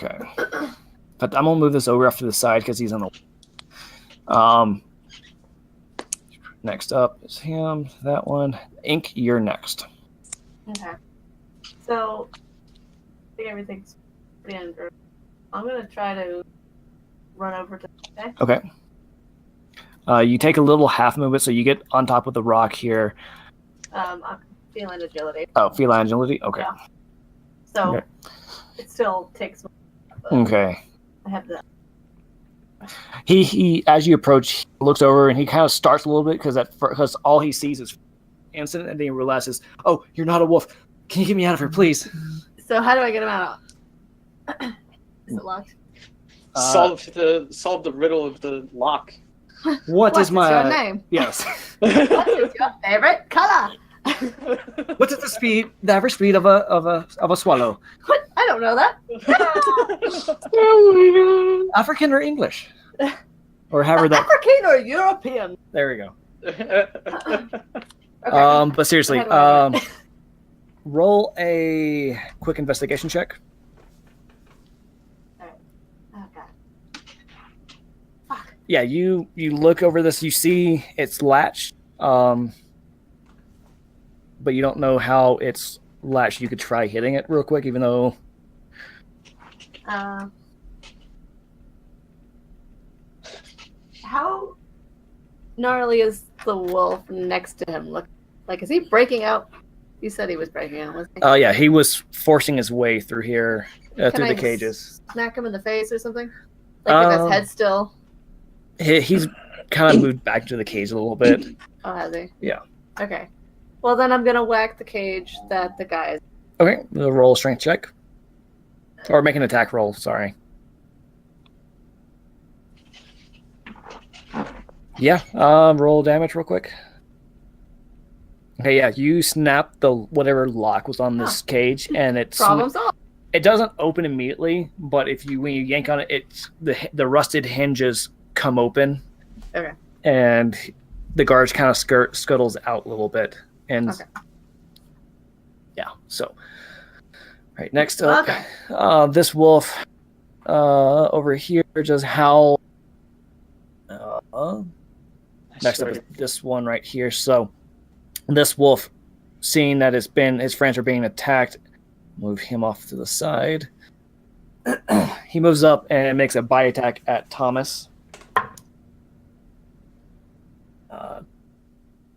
Okay. But I'm gonna move this over off to the side because he's on the. Next up is him. That one. Ink, you're next. Okay. So, I think everything's pretty under. I'm gonna try to run over to. Okay. You take a little half movement, so you get on top of the rock here. I'm feeling agility. Oh, feline agility. Okay. Yeah. So Okay. it still takes. Okay. I have that. He as you approach, he looks over and he kind of starts a little bit because all he sees is incident, and then he realizes, oh, you're not a wolf. Can you get me out of here, please? So how do I get him out? Is it locked? Solve the riddle of the lock. What is your name? Yes. What is your favorite color? What is the average speed of a swallow? What? I don't know that. Oh my African or English? Or however that. African or European? There we go. god. Okay. But seriously, How do I do roll a quick investigation check. Oh god. Fuck. Yeah, you look over this. You see it's latched, but you don't know how it's latched. You could try hitting it real quick, even though. How gnarly is the wolf next to him? Look, like, is he breaking out? You said he was breaking out, wasn't he? Oh yeah, he was forcing his way through here, through the cages. Smack him in the face or something? Like, with his head still? He's kind of moved back to the cage a little bit. Oh, has he? Yeah. Okay. Well, then I'm gonna whack the cage that the guy is. Okay, we'll roll a strength check. Or make an attack roll, sorry. Yeah, roll damage real quick. Okay, yeah, you snap the whatever lock was on this cage, and Problem solved. it doesn't open immediately, but when you yank on it, it's the rusted hinges come open. Okay. And the guards kind of scuttles out a little bit, and Okay. yeah. So, all right, next up, Okay. this wolf over here just howl. Next up is this one right here. So this wolf, seeing that his friends are being attacked, move him off to the side. He moves up and makes a bite attack at Thomas.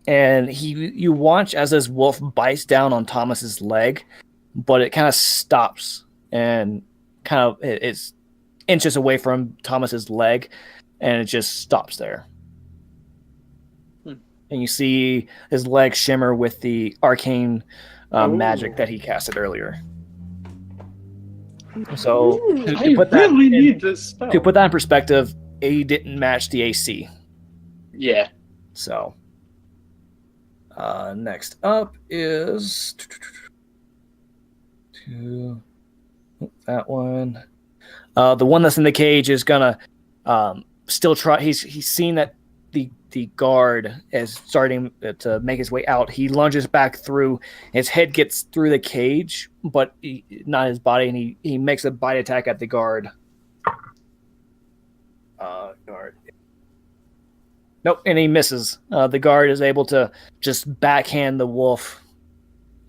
And you watch as this wolf bites down on Thomas's leg, but it kind of stops and kind of it's inches away from Thomas's leg, and it just stops there. And you see his leg shimmer with the arcane magic that he casted earlier. So I really need this spell. To put that in perspective, he didn't match the AC. Yeah. So next up is that one. The one that's in the cage is gonna still try. He's seen that the guard is starting to make his way out. He lunges back through. His head gets through the cage, but not his body, and he makes a bite attack at the guard. Guard. Nope, and he misses. The guard is able to just backhand the wolf,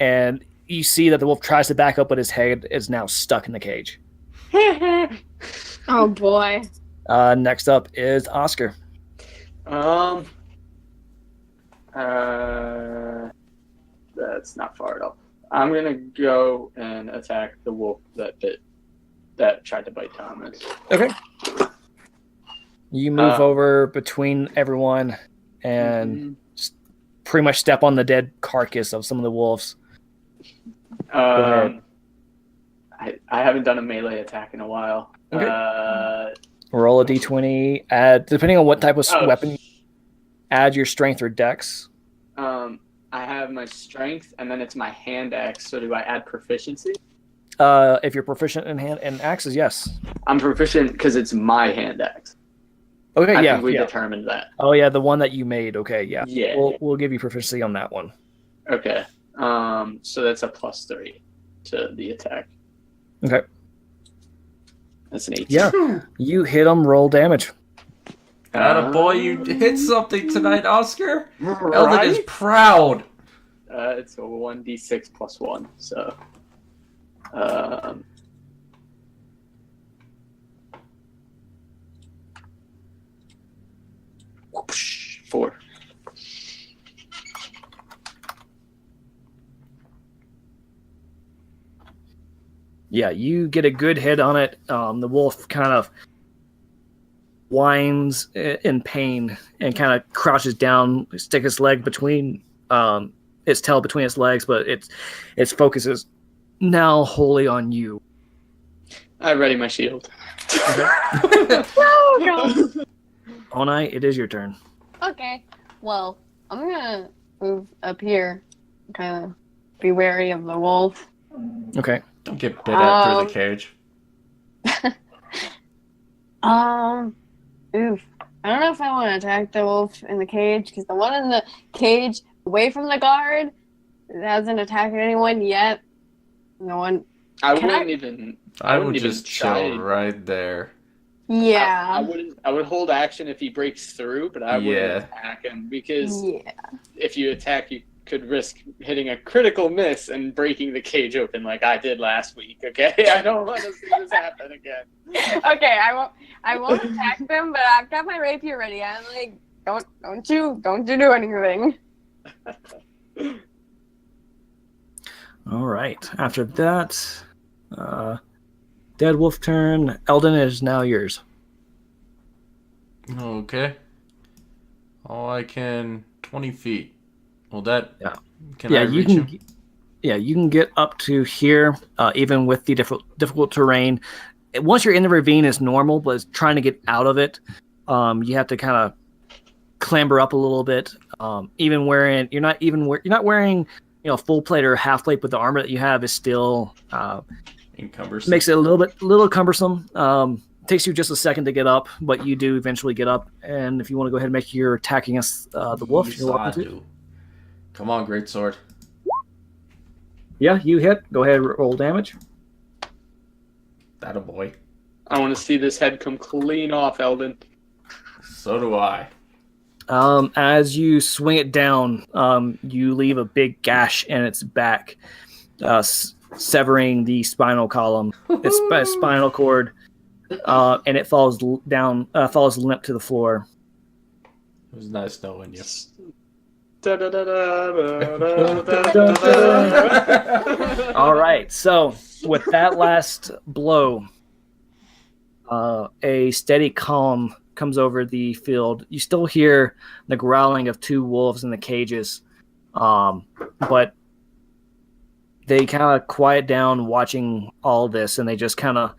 and you see that the wolf tries to back up, but his head is now stuck in the cage. Oh boy. Next up is Oscar. That's not far at all. I'm gonna go and attack the wolf that tried to bite Thomas. Okay. You move over between everyone and pretty much step on the dead carcass of some of the wolves. I haven't done a melee attack in a while. Okay. Roll a d20. Add, depending on what type of weapon, add your strength or dex. I have my strength, and then it's my hand axe. So do I add proficiency? If you're proficient in hand and axes, yes. I'm proficient because it's my hand axe. Okay, I think we determined that. Oh yeah, the one that you made. Okay, yeah. Yeah. We'll give you proficiency on that one. Okay. So that's a +3 to the attack. Okay. That's an 18. Yeah, you hit him. Roll damage. Attaboy, you hit something tonight, Oscar. Right? Eldon is proud. It's a 1d6 plus 1, so... whoosh, 4. Yeah, you get a good hit on it. The wolf kind of whines in pain and kind of crouches down, stick its leg between its tail between its legs, but its focus is now wholly on you. I ready my shield. Oh, God. Onai, it is your turn. Okay. Well, I'm gonna move up here, kind of be wary of the wolf. Okay. Don't get bit at through the cage. Oof. I don't know if I want to attack the wolf in the cage, because the one in the cage, away from the guard, hasn't attacked anyone yet. No one. I Can wouldn't even. I wouldn't would even just try. chill right there. Yeah. I wouldn't. I would hold action if he breaks through, but I wouldn't attack him because Yeah. if you attack, you could risk hitting a critical miss and breaking the cage open like I did last week. Okay, I don't want to see this happen again. Okay, I won't attack them, but I've got my rapier ready. I'm like, don't you do anything. All right. After that, dead wolf turn. Eldon, is now yours. Okay. Oh, I can 20 feet. Well, that. Yeah. Can I reach you can. him? Yeah, you can get up to here, even with the difficult terrain. Once you're in the ravine, it's normal, but it's trying to get out of it. You have to kind of clamber up a little bit. Even wearing, you're not wearing, full plate or half plate, but the armor that you have is still Encumbersome. makes it a little cumbersome. Takes you just a second to get up, but you do eventually get up. And if you want to go ahead and make your attack against the wolf, Yes, you're I welcome to. do. Come on, great sword. Yeah, you hit. Go ahead, roll damage. That a boy. I want to see this head come clean off, Eldon. So do I. As you swing it down, you leave a big gash in its back, severing the spinal column, its spinal cord, and it falls down, falls limp to the floor. It was nice knowing you. All right, so with that last blow, a steady calm comes over the field. You still hear the growling of two wolves in the cages, but they kind of quiet down watching all this, and they just kind of,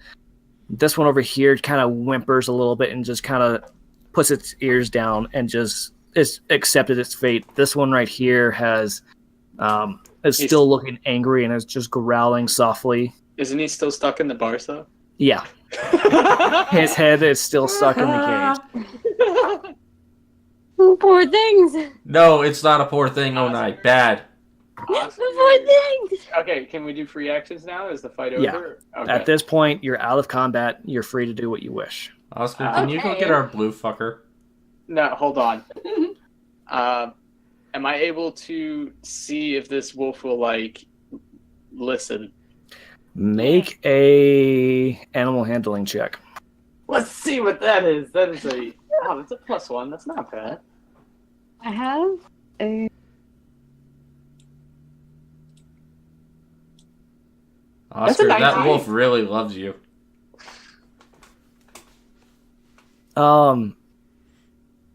this one over here kind of whimpers a little bit and just kind of puts its ears down and just is accepted its fate. This one right here is still looking angry and is just growling softly. Isn't he still stuck in the bars though? Yeah. His head is still stuck in the cage. Poor things. No, it's not a poor thing, oh night. Bad. Poor things. Okay, can we do free actions now? Is the fight Yeah. over? Okay. At this point, you're out of combat. You're free to do what you wish. Oscar, can you go Okay. get our blue fucker? No, hold on. Am I able to see if this wolf will listen? Make a animal handling check. Let's see what that is. That is that's a +1. That's not bad. I have a. That's a Oscar, that 19. wolf really loves you.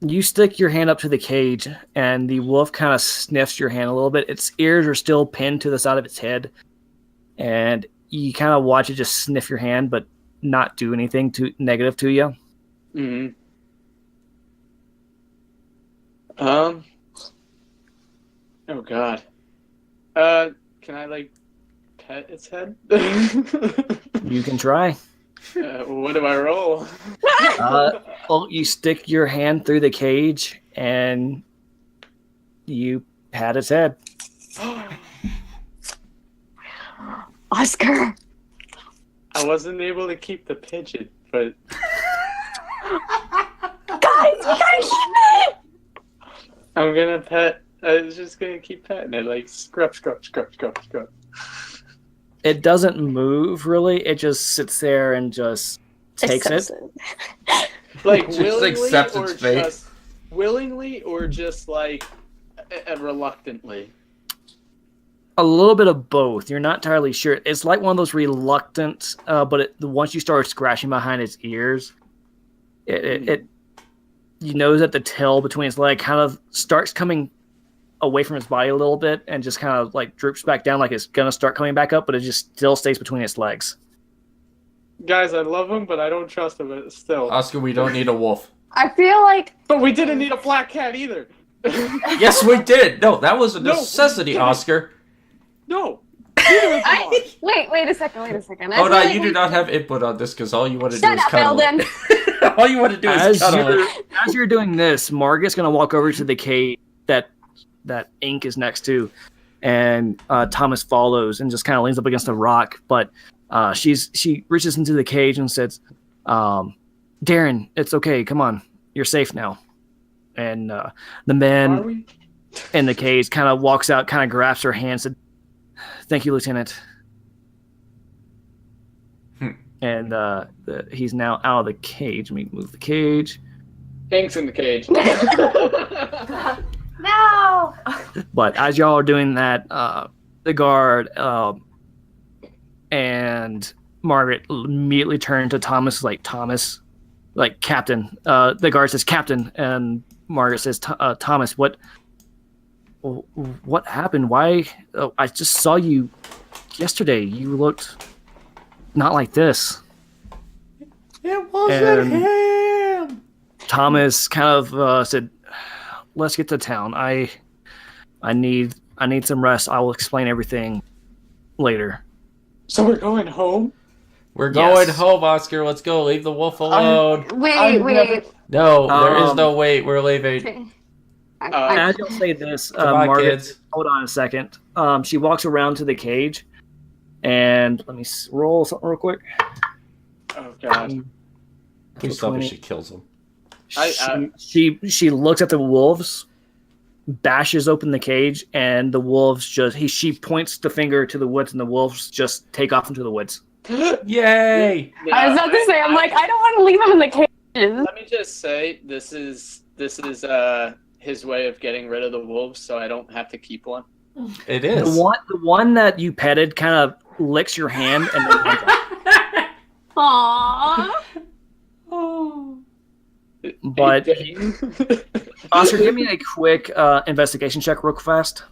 You stick your hand up to the cage, and the wolf kind of sniffs your hand a little bit. Its ears are still pinned to the side of its head, and you kind of watch it just sniff your hand, but not do anything too negative to you. Mm-hmm. Oh God. Can I pet its head? You can try. What do I roll? Well, you stick your hand through the cage, and you pat its head. Oscar. I I wasn't able to keep the pigeon, but Guys, you gotta keep it! I'm gonna pet. I was just gonna keep petting it, like scrub, scrub, scrub, scrub, scrub. It doesn't move really. It just sits there and just takes it. Like Just willingly accepts or its fate. just willingly or just like reluctantly. A little bit of both. You're not entirely sure. It's like one of those reluctant, but once you start scratching behind its ears, it you notice that the tail between its leg kind of starts coming away from its body a little bit and just kind of like droops back down like it's gonna start coming back up, but it just still stays between its legs. Guys, I love him, but I don't trust him still. Oscar, we don't need a wolf. I feel like But we didn't need a black cat either. Yes, we did. No, that was a No, necessity, we- Oscar. No. Neither of them are. wait a second. I Oh feel no, like you we- do not have input on this because all you want to do Shut is up, cuddle Eldon. it. All you want to do is As cuddle you're, it. as you're doing this, Margaret's gonna walk over to the cave that Ink is next to, and Thomas follows and just kind of leans up against a rock. But she reaches into the cage and says, "Darren, it's okay. Come on, you're safe now." And the Are man we? in the cage kind of walks out, kind of grabs her hand, said, "Thank you, Lieutenant." And he's now out of the cage. Let me move the cage. Hank's in the cage. No! But as y'all are doing that, the guard and Margaret immediately turn to Thomas, like Captain. The guard says Captain, and Margaret says Thomas. What happened? Why? I just saw you yesterday. You looked not like this. It wasn't And- him. Thomas kind of said, "Let's get to town. I need some rest. I will explain everything later." So we're going home? We're going Yes. home, Oscar. Let's go. Leave the wolf alone. Wait. No, there is Um, no wait. We're leaving. As you'll say this, Come on, Margaret, kids. hold on a second. She walks around to the cage, and let me roll something real quick. Oh god. Please tell me she kills him. She looks at the wolves, bashes open the cage, and the wolves she points the finger to the woods, and the wolves just take off into the woods. Yay! I was about to say, I'm like, I don't want to leave him in the cages. Let me just say, this is his way of getting rid of the wolves, so I don't have to keep one. It is. The one that you petted kind of licks your hand and then runs off. Aww. Oh. But Oscar, give me a quick investigation check real fast.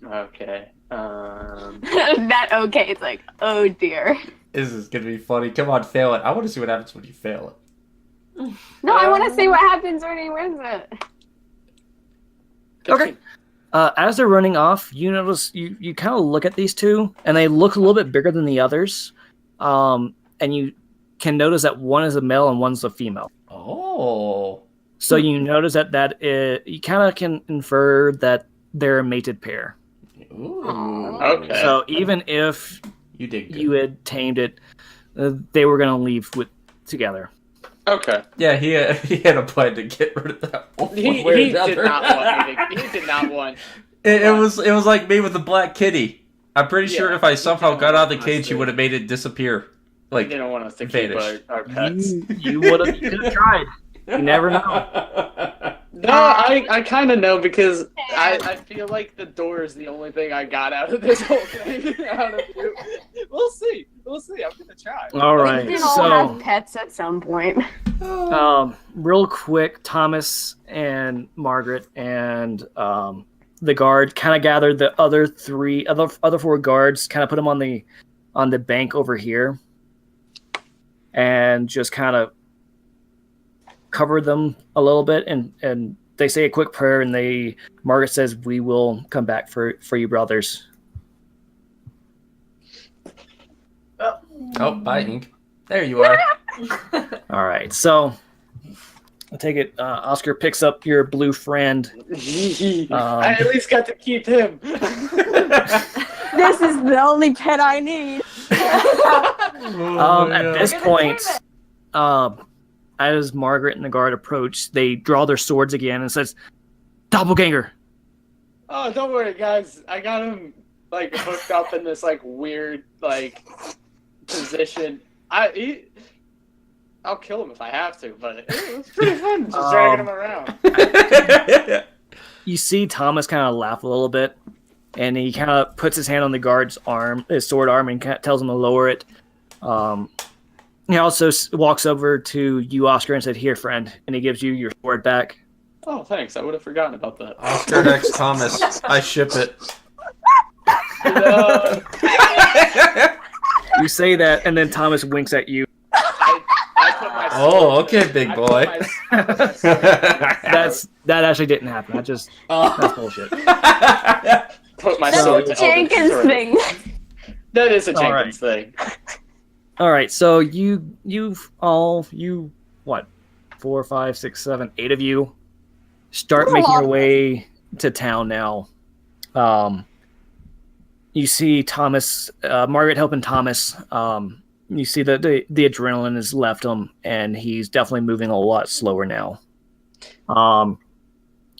Okay. That okay. It's like, oh dear. This is gonna be funny. Come on, fail it. I want to see what happens when you fail it. No, I want to see what happens when he wins it. Okay. As they're running off, you notice you kind of look at these two, and they look a little bit bigger than the others. And you can notice that one is a male and one's a female. Oh. So you notice that you kind of can infer that they're a mated pair. Ooh. Okay. So even if You did good. you had tamed it, they were going to leave together. Okay. Yeah, he had a plan to get rid of that wolf. He one way or did another. not want me to. He did not want. It was like me with the black kitty. I'm pretty sure Yeah, if I somehow didn't got out of the want us cage, he to- would have made it disappear. He Like, didn't want us to keep vanish. our pets. You would have tried. You never know. No, I kind of know because I feel like the door is the only thing I got out of this whole thing. Out of you. We'll see. I'm gonna try. All We right. can all So, have pets at some point. real quick, Thomas and Margaret and the guard kind of gathered the other four guards, kind of put them on the bank over here, and just kind of covered them a little bit, and they say a quick prayer, and Margaret says, "We will come back for you, brothers." oh, bye, Ink. There you are. All right, so I take it. Oscar picks up your blue friend. I at least got to keep him. This is the only pet I need. At this Look at the point, achievement. as Margaret and the guard approach, they draw their swords again and says, "Doppelganger." Oh, don't worry, guys. I got him like hooked up in this like weird like position. I'll kill him if I have to, but it was pretty fun just dragging him around. You see Thomas kind of laugh a little bit, and he kind of puts his hand on the guard's arm, his sword arm, and tells him to lower it. He also walks over to you, Oscar, and said, "Here, friend," and he gives you your sword back. Oh, thanks. I would have forgotten about that. Oscar X Thomas. I ship it. No. You say that, and then Thomas winks at you. I put my Oh, sword- okay, big I boy. put my sword- That actually didn't happen. That's bullshit. put my That's sword a to Elden Jenkins Sword. thing. That is a All Jenkins thing. All right, so you what, 4, 5, 6, 7, 8 of you start That's a making lot your of way to town now. You see Thomas, Margaret helping Thomas. You see that the adrenaline has left him, and he's definitely moving a lot slower now.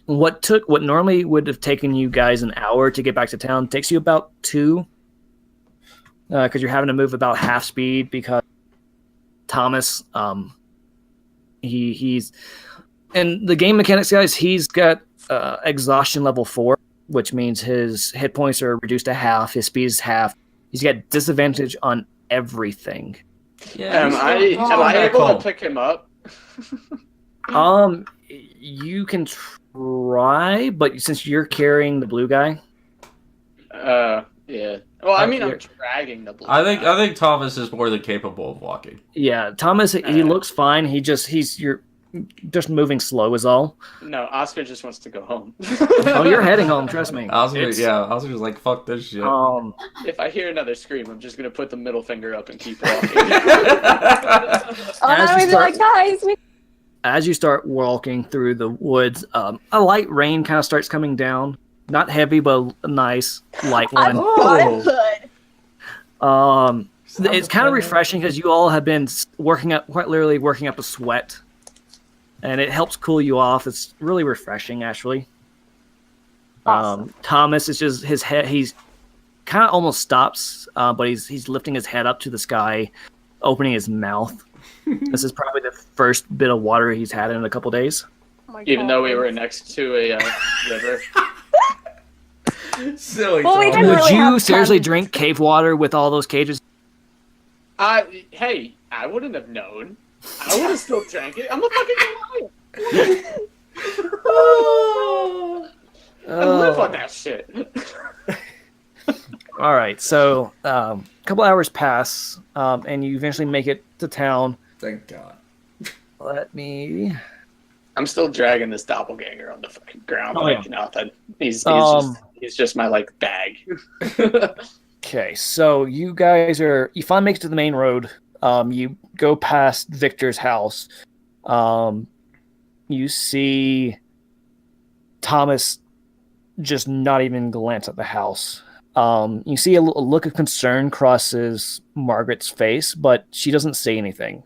What normally would have taken you guys an hour to get back to town takes you about 2. Because you're having to move about half speed because Thomas, he's and the game mechanics, guys. He's got exhaustion level 4, which means his hit points are reduced to half. His speed is half. He's got disadvantage on everything. Yeah, Am I able to pick him up? You can try, but since you're carrying the blue guy, Yeah. Well, I mean, I'm you're- dragging the blue. I think guy. Thomas is more than capable of walking. yeah, Thomas. He looks fine. You're just moving slow is all. No, Oscar just wants to go home. Oh, you're heading home. Trust me. Oscar's like, fuck this shit. If I hear another scream, I'm just gonna put the middle finger up and keep walking. Oh, As now you we'd be start- like, guys, we As you start walking through the woods, a light rain kind of starts coming down. Not heavy, but a nice light one. It's kind of refreshing because you all have been quite literally working up a sweat, and it helps cool you off. It's really refreshing, actually. Awesome. Thomas is just his head. He's kind of almost stops, but he's lifting his head up to the sky, opening his mouth. This is probably the first bit of water he's had in a couple days. Even though we were next to a river. Silly. Well, we Thomas. didn't Would really you have seriously time. drink cave water with all those cages? Hey, I wouldn't have known. I would have still drank it. I'm a fucking liar. I live on that shit. All right, so a couple hours pass, and you eventually make it to town. Thank God. Let me. I'm still dragging this doppelganger on the fucking ground. Oh, yeah. Like, nothing. He's just my like bag. Okay, so you guys you finally make it to the main road. You go past Victor's house. You see Thomas just not even glance at the house. You see a look of concern crosses Margaret's face, but she doesn't say anything.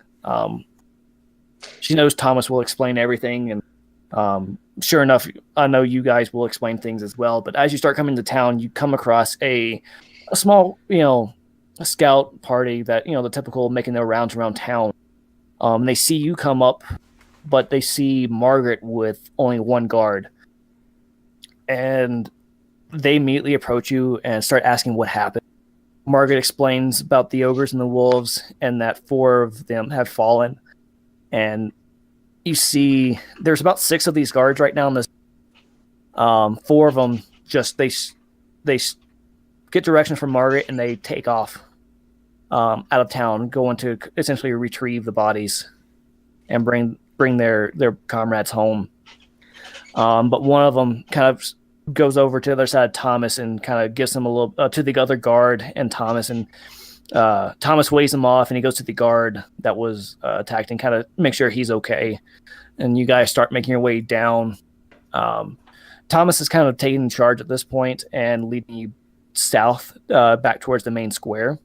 She knows Thomas will explain everything, and sure enough, I know you guys will explain things as well. But as you start coming to town, you come across a small, a scout party that, the typical making their rounds around town. They see you come up, but they see Margaret with only one guard. And they immediately approach you and start asking what happened. Margaret explains about the ogres and the wolves, and that 4 of them have fallen. And you see there's about 6 of these guards right now in this. 4 of them they get directions from Margaret, and they take off out of town, going to essentially retrieve the bodies and bring their comrades home. But one of them kind of goes over to the other side of Thomas and kind of gives him a little to the other guard and Thomas, and Thomas waves him off, and he goes to the guard that was attacked and kind of make sure he's okay. And you guys start making your way down. Thomas is kind of taking charge at this point and leading you south back towards the main square.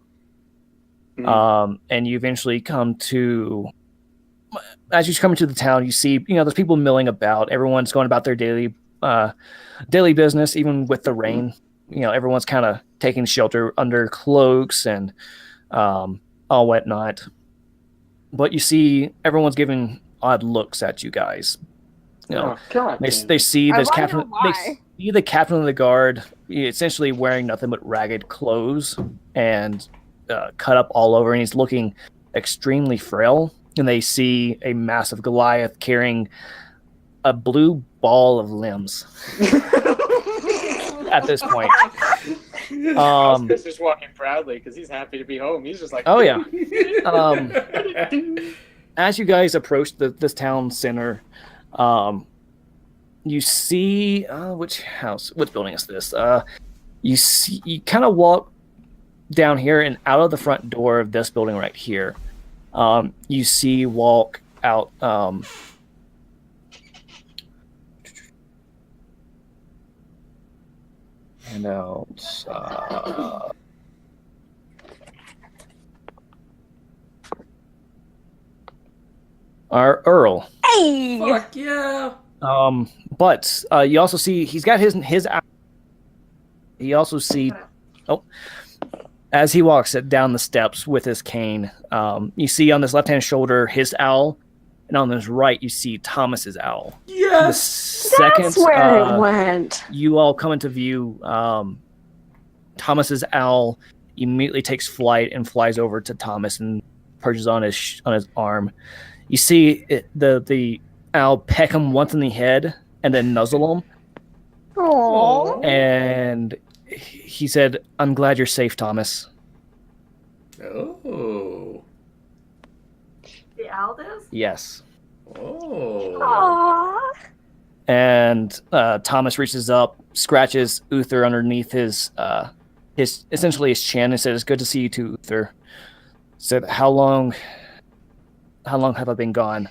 And you eventually come to, as you come into the town, you see, there's people milling about. Everyone's going about their daily business, even with the rain. Everyone's kind of taking shelter under cloaks and all whatnot. But you see, everyone's giving odd looks at you guys. Oh, God, They see I this wonder captain. why. They see the captain of the guard, essentially wearing nothing but ragged clothes and cut up all over, and he's looking extremely frail. And they see a massive Goliath carrying a blue ball of limbs. At this point, Oscar's just walking proudly because he's happy to be home. He's just like, oh yeah. As you guys approach this town center, you see which building is this? You kind of walk down here, and out of the front door of this building right here, you see walk out. And out. Our Earl. Hey! Fuck yeah! But you also see he's got his. You also see, as he walks down the steps with his cane, you see on his left-hand shoulder his owl, and on his right you see Thomas's owl. Yes! The second That's where it went. you all come into view, Thomas's owl immediately takes flight and flies over to Thomas and perches on his arm. You see the owl peck him once in the head and then nuzzle him. Aww. And he said, "I'm glad you're safe, Thomas." Oh. The owl does? Yes. Oh. Aww. And Thomas reaches up, scratches Uther underneath his essentially his chin, and said, "It's good to see you too, Uther." Said, "How long have I been gone?"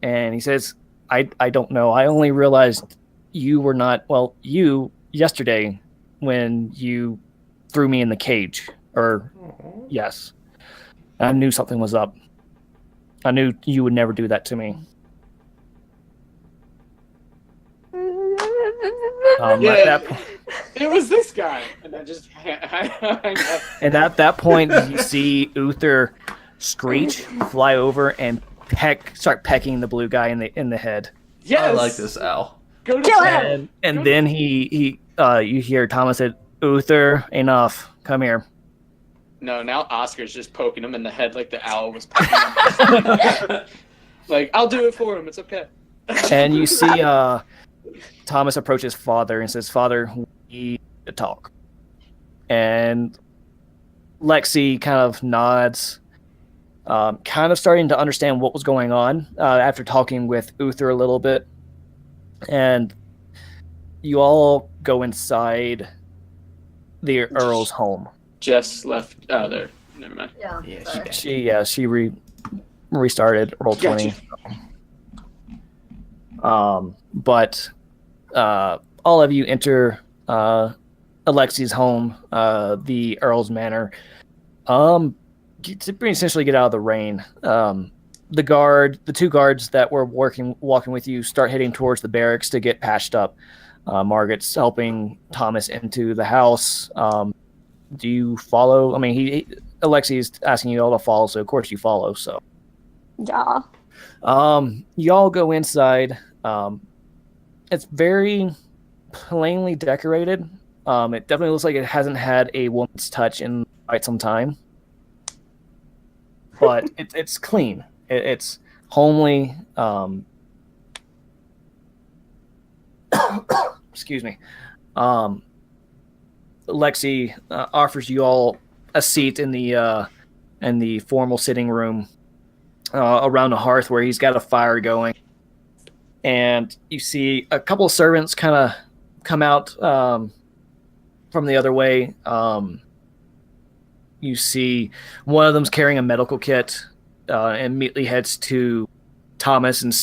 And he says, I don't know. I only realized you were not, you yesterday when you threw me in the cage. Yes. I knew something was up. I knew you would never do that to me. It was this guy, and I just And at that point, you see Uther screech, fly over, and start pecking the blue guy in the head. Yes, I like this owl. Go to Kill him! town. And then you hear Thomas said, "Uther, enough. Come here." No, now Oscar's just poking him in the head like the owl was poking him. Like, I'll do it for him. It's okay. And you see Thomas approach his father and says, "Father, we need to talk." And Lexi kind of nods, kind of starting to understand what was going on after talking with Uther a little bit. And you all go inside the Earl's home. Jess left. Oh, there. Never mind. Yeah. Yeah, She restarted Roll 20. But all of you enter Alexi's home, the Earl's Manor, to essentially get out of the rain. The two guards that were walking with you start heading towards the barracks to get patched up. Margaret's helping Thomas into the house. Do you follow? I mean, Alexi's asking you all to follow, so of course you follow. So, Yeah. y'all go inside. It's very plainly decorated. It definitely looks like it hasn't had a woman's touch in quite some time. But it's clean. It's homely. Excuse me. Lexi offers you all a seat in the formal sitting room around the hearth where he's got a fire going. And you see a couple of servants kind of come out from the other way. You see one of them's carrying a medical kit and immediately heads to Thomas, and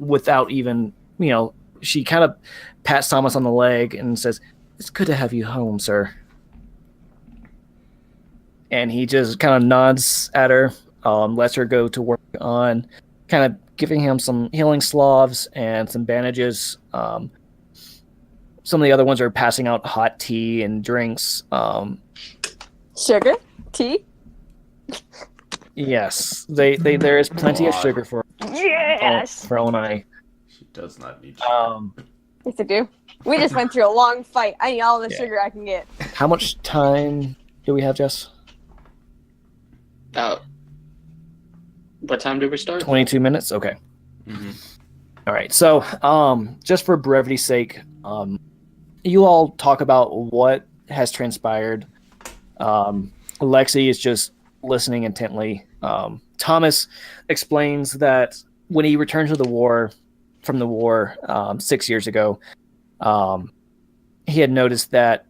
without even, she kind of pats Thomas on the leg and says, "It's good to have you home, sir." and he just kind of nods at her, lets her go to work on kind of giving him some healing salves and some bandages. Some of the other ones are passing out hot tea and drinks. Sugar? Tea? Yes, there is plenty of sugar for Yes! Onai. She does not need sugar. Yes, I do. We just went through a long fight. I need all the Yeah. sugar I can get. How much time do we have, Jess? What time do we start? 22 minutes? Okay. Mm-hmm. All right. So, just for brevity's sake, you all talk about what has transpired. Lexi is just listening intently. Thomas explains that when he returned to from the war 6 years ago, he had noticed that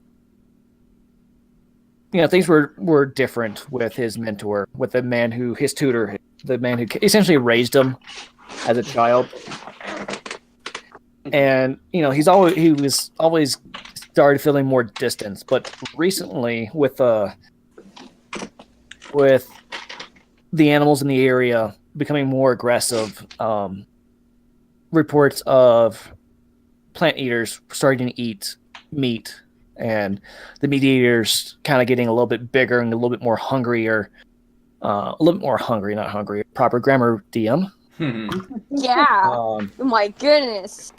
things were different with his mentor, with the man who his tutor, the man who essentially raised him as a child. And he was always started feeling more distance, but recently with the animals in the area becoming more aggressive, reports of plant eaters starting to eat meat, and the meat eaters kind of getting a little bit bigger and a little bit more hungrier. A little bit more hungry, not hungry. Proper grammar, DM. Yeah. Oh my goodness.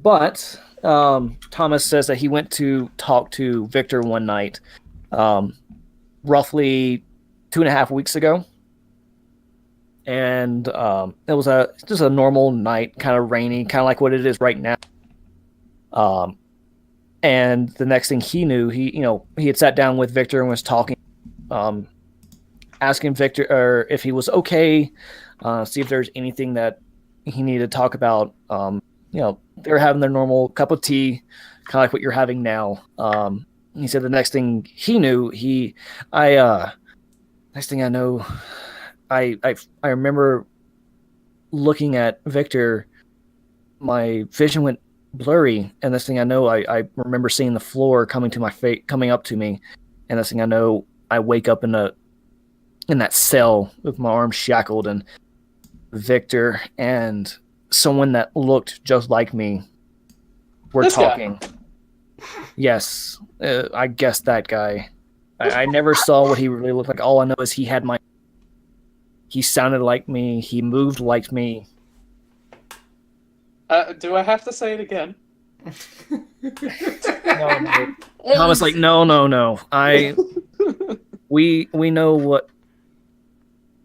But Thomas says that he went to talk to Victor one night, roughly 2.5 weeks ago. And it was just a normal night, kind of rainy, kind of like what it is right now. And the next thing he knew, he had sat down with Victor and was talking, asking Victor if he was okay, see if there's anything that he needed to talk about. They were having their normal cup of tea, kind of like what you're having now. He said the next thing he knew, next thing I know, I remember looking at Victor, my vision went blurry, and this thing I know, I remember seeing the floor coming to my face, coming up to me, and this thing I know, I wake up in that cell with my arms shackled, and Victor and someone that looked just like me were This talking. guy. Yes, I guess that guy. I never saw what he really looked like. All I know is he sounded like me. He moved like me. Do I have to say it again? Thomas, like, no. We know what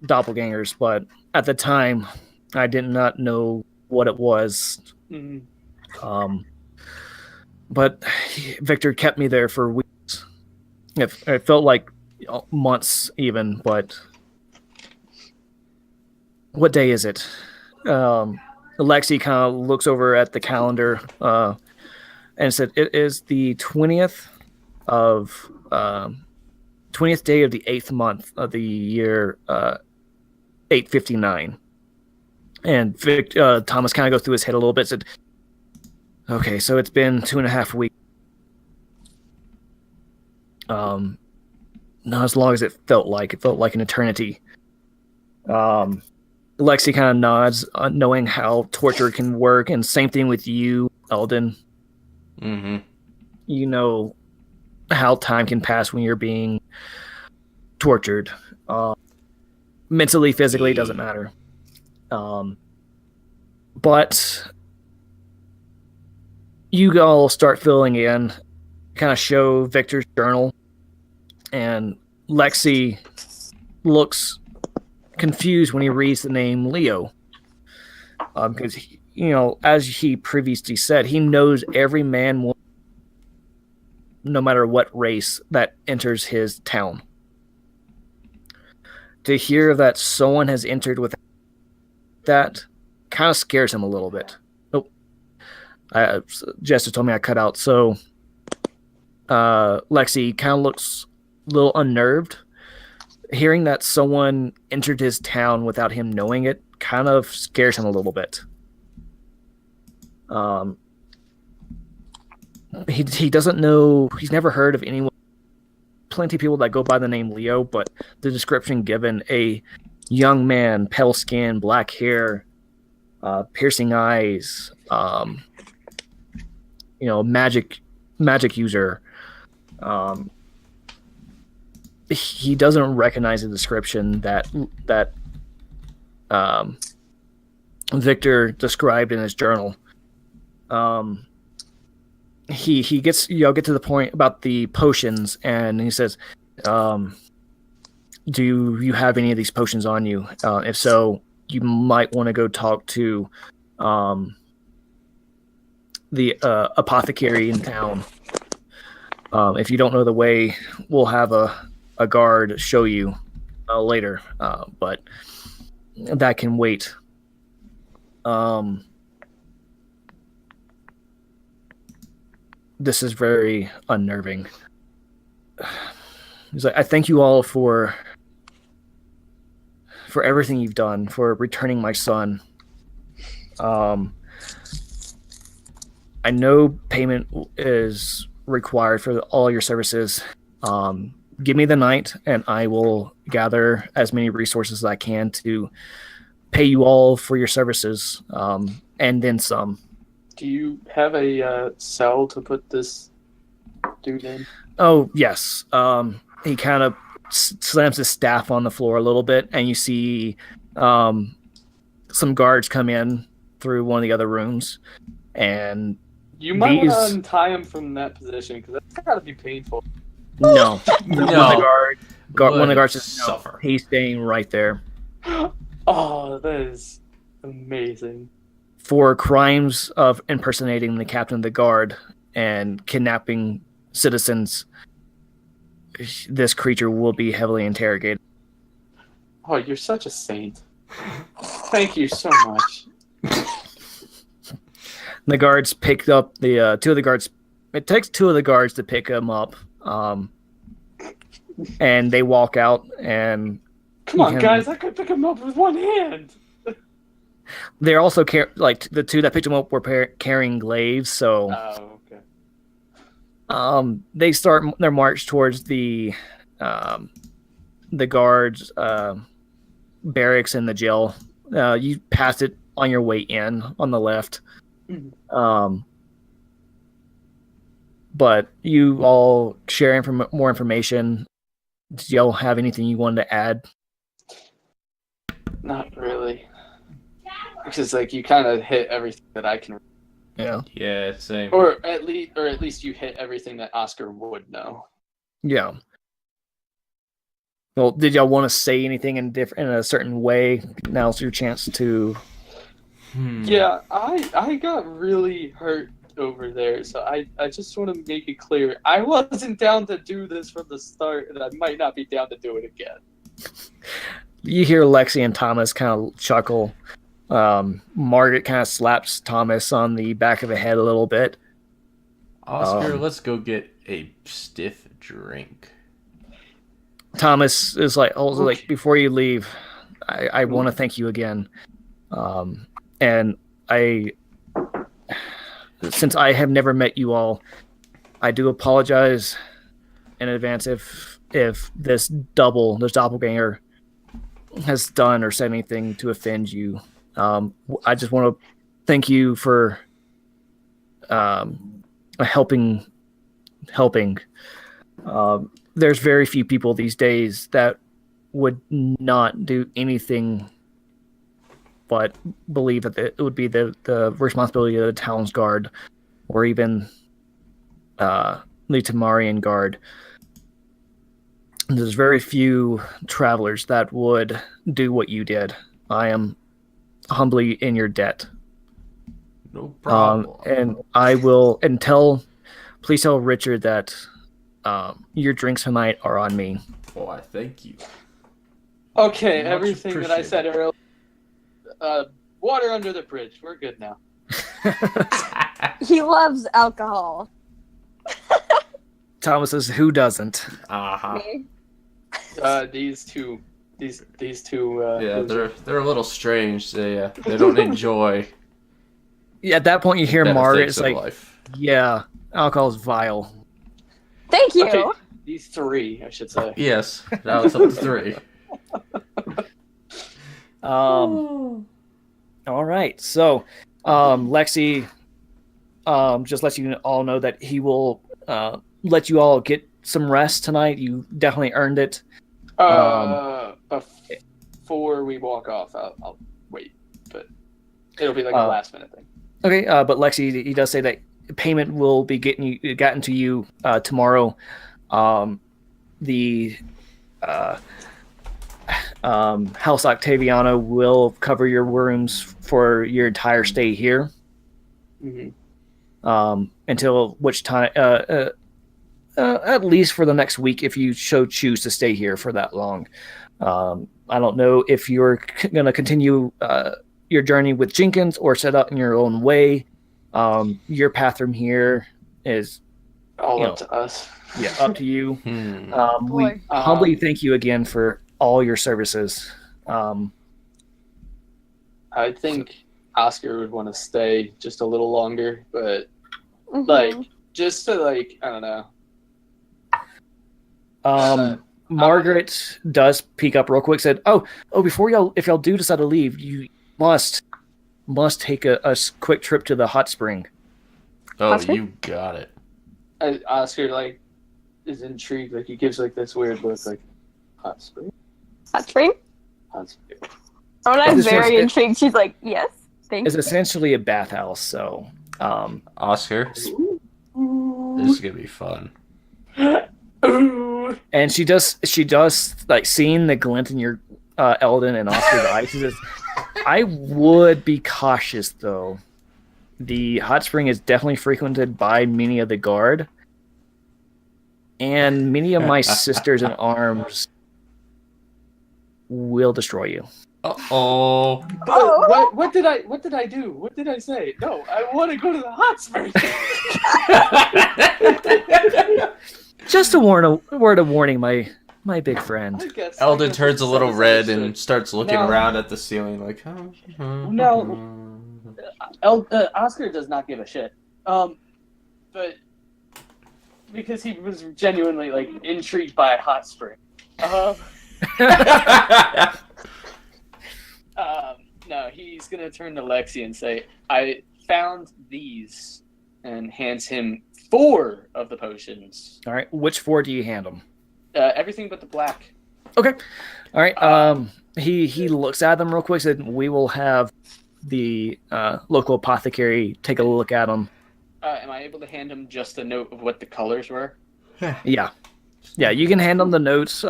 doppelgangers, but at the time, I did not know what it was. Mm-hmm. But Victor kept me there for weeks. It felt like months even, but what day is it? Alexi kind of looks over at the calendar and said, it is the 20th day of the 8th month of the year 859. And Thomas kind of goes through his head a little bit, said, okay, so it's been 2.5 weeks. Not as long as it felt like. It felt like an eternity. Lexi kind of nods, knowing how torture can work, and same thing with you, Eldon. Mm-hmm. You know how time can pass when you're being tortured. Mentally, physically, it doesn't matter. But you all start filling in, kind of show Victor's journal, and Lexi looks confused when he reads the name Leo, because as he previously said, he knows every man, no matter what race, that enters his town. To hear that someone has entered with that kind of scares him a little bit. Oh, Jester told me I cut out. So Lexi kind of looks a little unnerved. Hearing that someone entered his town without him knowing it kind of scares him a little bit. He doesn't know. He's never heard of anyone plenty of people that go by the name Leo, but the description given: a young man, pale skin, black hair, piercing eyes, magic user. He doesn't recognize the description that Victor described in his journal. He gets get to the point about the potions, and he says, "Do you have any of these potions on you? If so, you might want to go talk to the apothecary in town. If you don't know the way, we'll have a guard show you later, but that can wait." This is very unnerving. He's like, "I thank you all for everything you've done, for returning my son. I know payment is required for all your services. Give me the night, and I will gather as many resources as I can to pay you all for your services, and then some." Do you have a cell to put this dude in? Oh, yes. He kind of slams his staff on the floor a little bit, and you see some guards come in through one of the other rooms. And you might want to untie him from that position, because that's got to be painful. No. No. One of the guards just suffer. He's staying right there. Oh, that is amazing. For crimes of impersonating the captain of the guard and kidnapping citizens, this creature will be heavily interrogated. Oh, you're such a saint. Thank you so much. The guards picked up the two of the guards. It takes two of the guards to pick him up, and they walk out. And come on, guys! I could pick him up with one hand. They're also the two that picked him up were carrying glaives, so. Oh, okay. They start their march towards the guards' barracks in the jail. You passed it on your way in on the left. Mm-hmm. But you all share more information. Do y'all have anything you wanted to add? Not really. Because you kind of hit everything that I can. Yeah. Yeah, same. Or at least you hit everything that Oscar would know. Yeah. Well, did y'all want to say anything in a certain way? Now's your chance to. Yeah, I got really hurt over there, so I just want to make it clear I wasn't down to do this from the start, and I might not be down to do it again. You hear Lexi and Thomas kind of chuckle. Margaret kind of slaps Thomas on the back of the head a little bit. Oscar, let's go get a stiff drink. Thomas is like, before you leave, I want to thank you again. And since I have never met you all, I do apologize in advance if this doppelganger has done or said anything to offend you. I just want to thank you for helping. There's very few people these days that would not do anything but believe that it would be the responsibility of the town's guard or even the Tamarian guard. There's very few travelers that would do what you did. I am humbly in your debt. No problem. And I will please tell Richard that your drinks tonight are on me. Oh, I thank you. Okay, Much everything that I said earlier. Water under the bridge. We're good now. He loves alcohol. Thomas says, "Who doesn't?" Uh-huh. Me? These two. Yeah, they're a little strange. They don't enjoy. Yeah, at that point you hear Margaret is like, life. "Yeah, alcohol is vile." Thank you. Okay, These 3, I should say. Yes, that was up to 3. All right. So, Lexi, just lets you all know that he will let you all get some rest tonight. You definitely earned it. Before we walk off, I'll wait, but it'll be like a last minute thing. Okay, but Lexi, he does say that payment will be gotten to you tomorrow. The House Octaviano will cover your rooms for your entire stay here. Mm-hmm. Until which time, at least for the next week, if you choose to stay here for that long. I don't know if you're going to continue your journey with Jenkins or set out in your own way. Your path from here is all up to us. Yeah, up to you. We Boy. humbly thank you again for all your services. I think Oscar would want to stay just a little longer, but Mhm. like just to like I don't know. Margaret does peek up real quick. Said, "Oh, before if y'all do decide to leave, you must take a quick trip to the hot spring." Oh, Oscar? you got it. Oscar like is intrigued. Like he gives like this weird look, like hot spring, Hot spring? hot spring. Rona's It's very just- intrigued. She's like, yes, thank It's you. essentially a bathhouse. So, Oscar, this is gonna be fun. Ooh. and she does like seeing the glint in your Eldon and Oscar's eyes. She says, "I would be cautious though. The hot spring is definitely frequented by many of the guard, and many of my sisters in arms will destroy you." Uh-oh. But what did I do? What did I say? No, I want to go to the hot spring. Just a word of warning, my big friend. I guess Eldon turns a little red and misunderstood. starts looking No. around at the ceiling like, oh. No. Oscar does not give a shit. But because he was genuinely like intrigued by a hot spring. No, he's gonna turn to Lexi and say, "I found these," and hands him 4 of the potions. All right, which 4 do you hand him? Everything but the black. Okay. All right. He looks at them real quick. Said, "We will have the local apothecary take a look at them." Am I able to hand him just a note of what the colors were? Yeah. You can hand them the notes.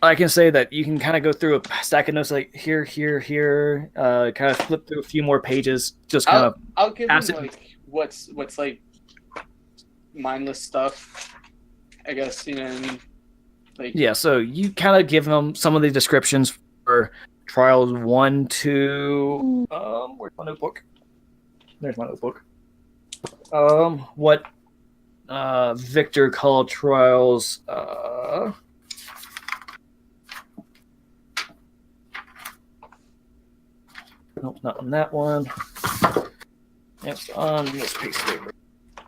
I can say that you can kind of go through a stack of notes, like here. Kind of flip through a few more pages. Just kind of. I'll give him acid- like what's like mindless stuff. I guess you know what I mean. Like Yeah. So you kind of give them some of the descriptions for trials 1, 2. Where's my notebook? There's my notebook. What Victor called trials. Nope, not on that one. It's on this piece of paper.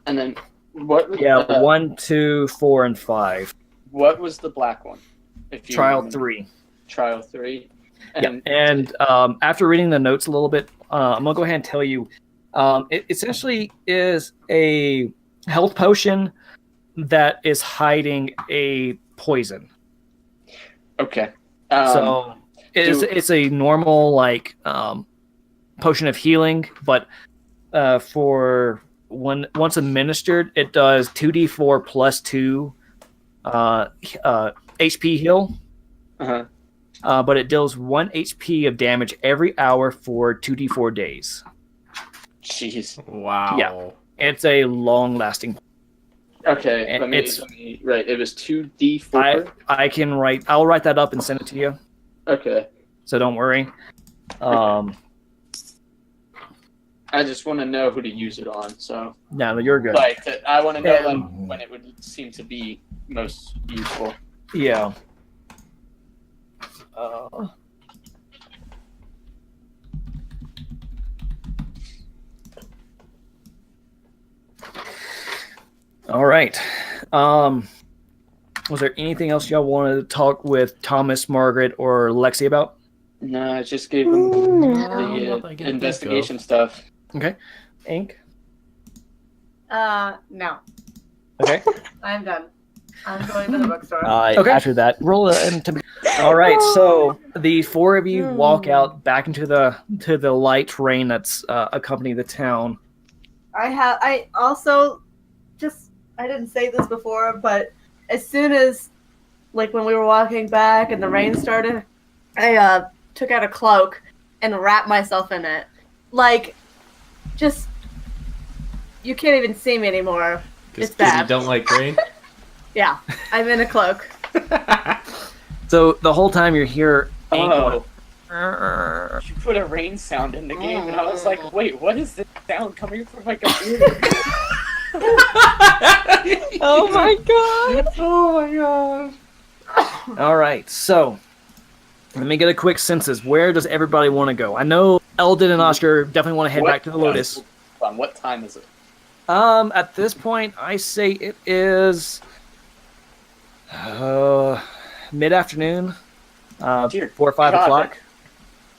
And then what? Yeah, 1, 2, 4, and 5. What was the black one? If you Trial remember? 3. Trial 3. Yeah, and after reading the notes a little bit, I'm gonna go ahead and tell you. It essentially is a health potion that is hiding a poison. Okay. So it's a normal like potion of healing, but for once administered, it does 2d4 plus 2 HP heal. Uh-huh. But it deals 1 HP of damage every hour for 2d4 days. Jeez. Wow. Yeah. It's a long-lasting. Okay. And Let me right. It was 2d4. I'll write that up and send it to you. Okay. So don't worry. I just want to know who to use it on. So No, you're good. like I want to know like Um, when it would seem to be most useful. Yeah. All right. Was there anything else y'all wanted to talk with Thomas, Margaret, or Lexi about? No, I just gave him Nothing I the can investigation stuff. Okay. Ink? No. Okay. I'm done. I'm going to the bookstore. Okay. After that, roll into. All right, so the four of you walk out back into the light rain that's accompanying the town. I also I didn't say this before, but as soon as, like, when we were walking back and the rain started, I took out a cloak and wrapped myself in it. Like, just, you can't even see me anymore. It's bad. You don't like rain? Yeah, I'm in a cloak. So the whole time you're here. Oh. You put a rain sound in the game, and I was like, wait, what is this sound coming from my computer? Oh my god! Oh my god. All right, so let me get a quick census. Where does everybody want to go? I know Eldon and Oscar definitely want to head back to the Lotus. What time is it? At this point, I say it is mid-afternoon, Dear 4 or 5 God, o'clock.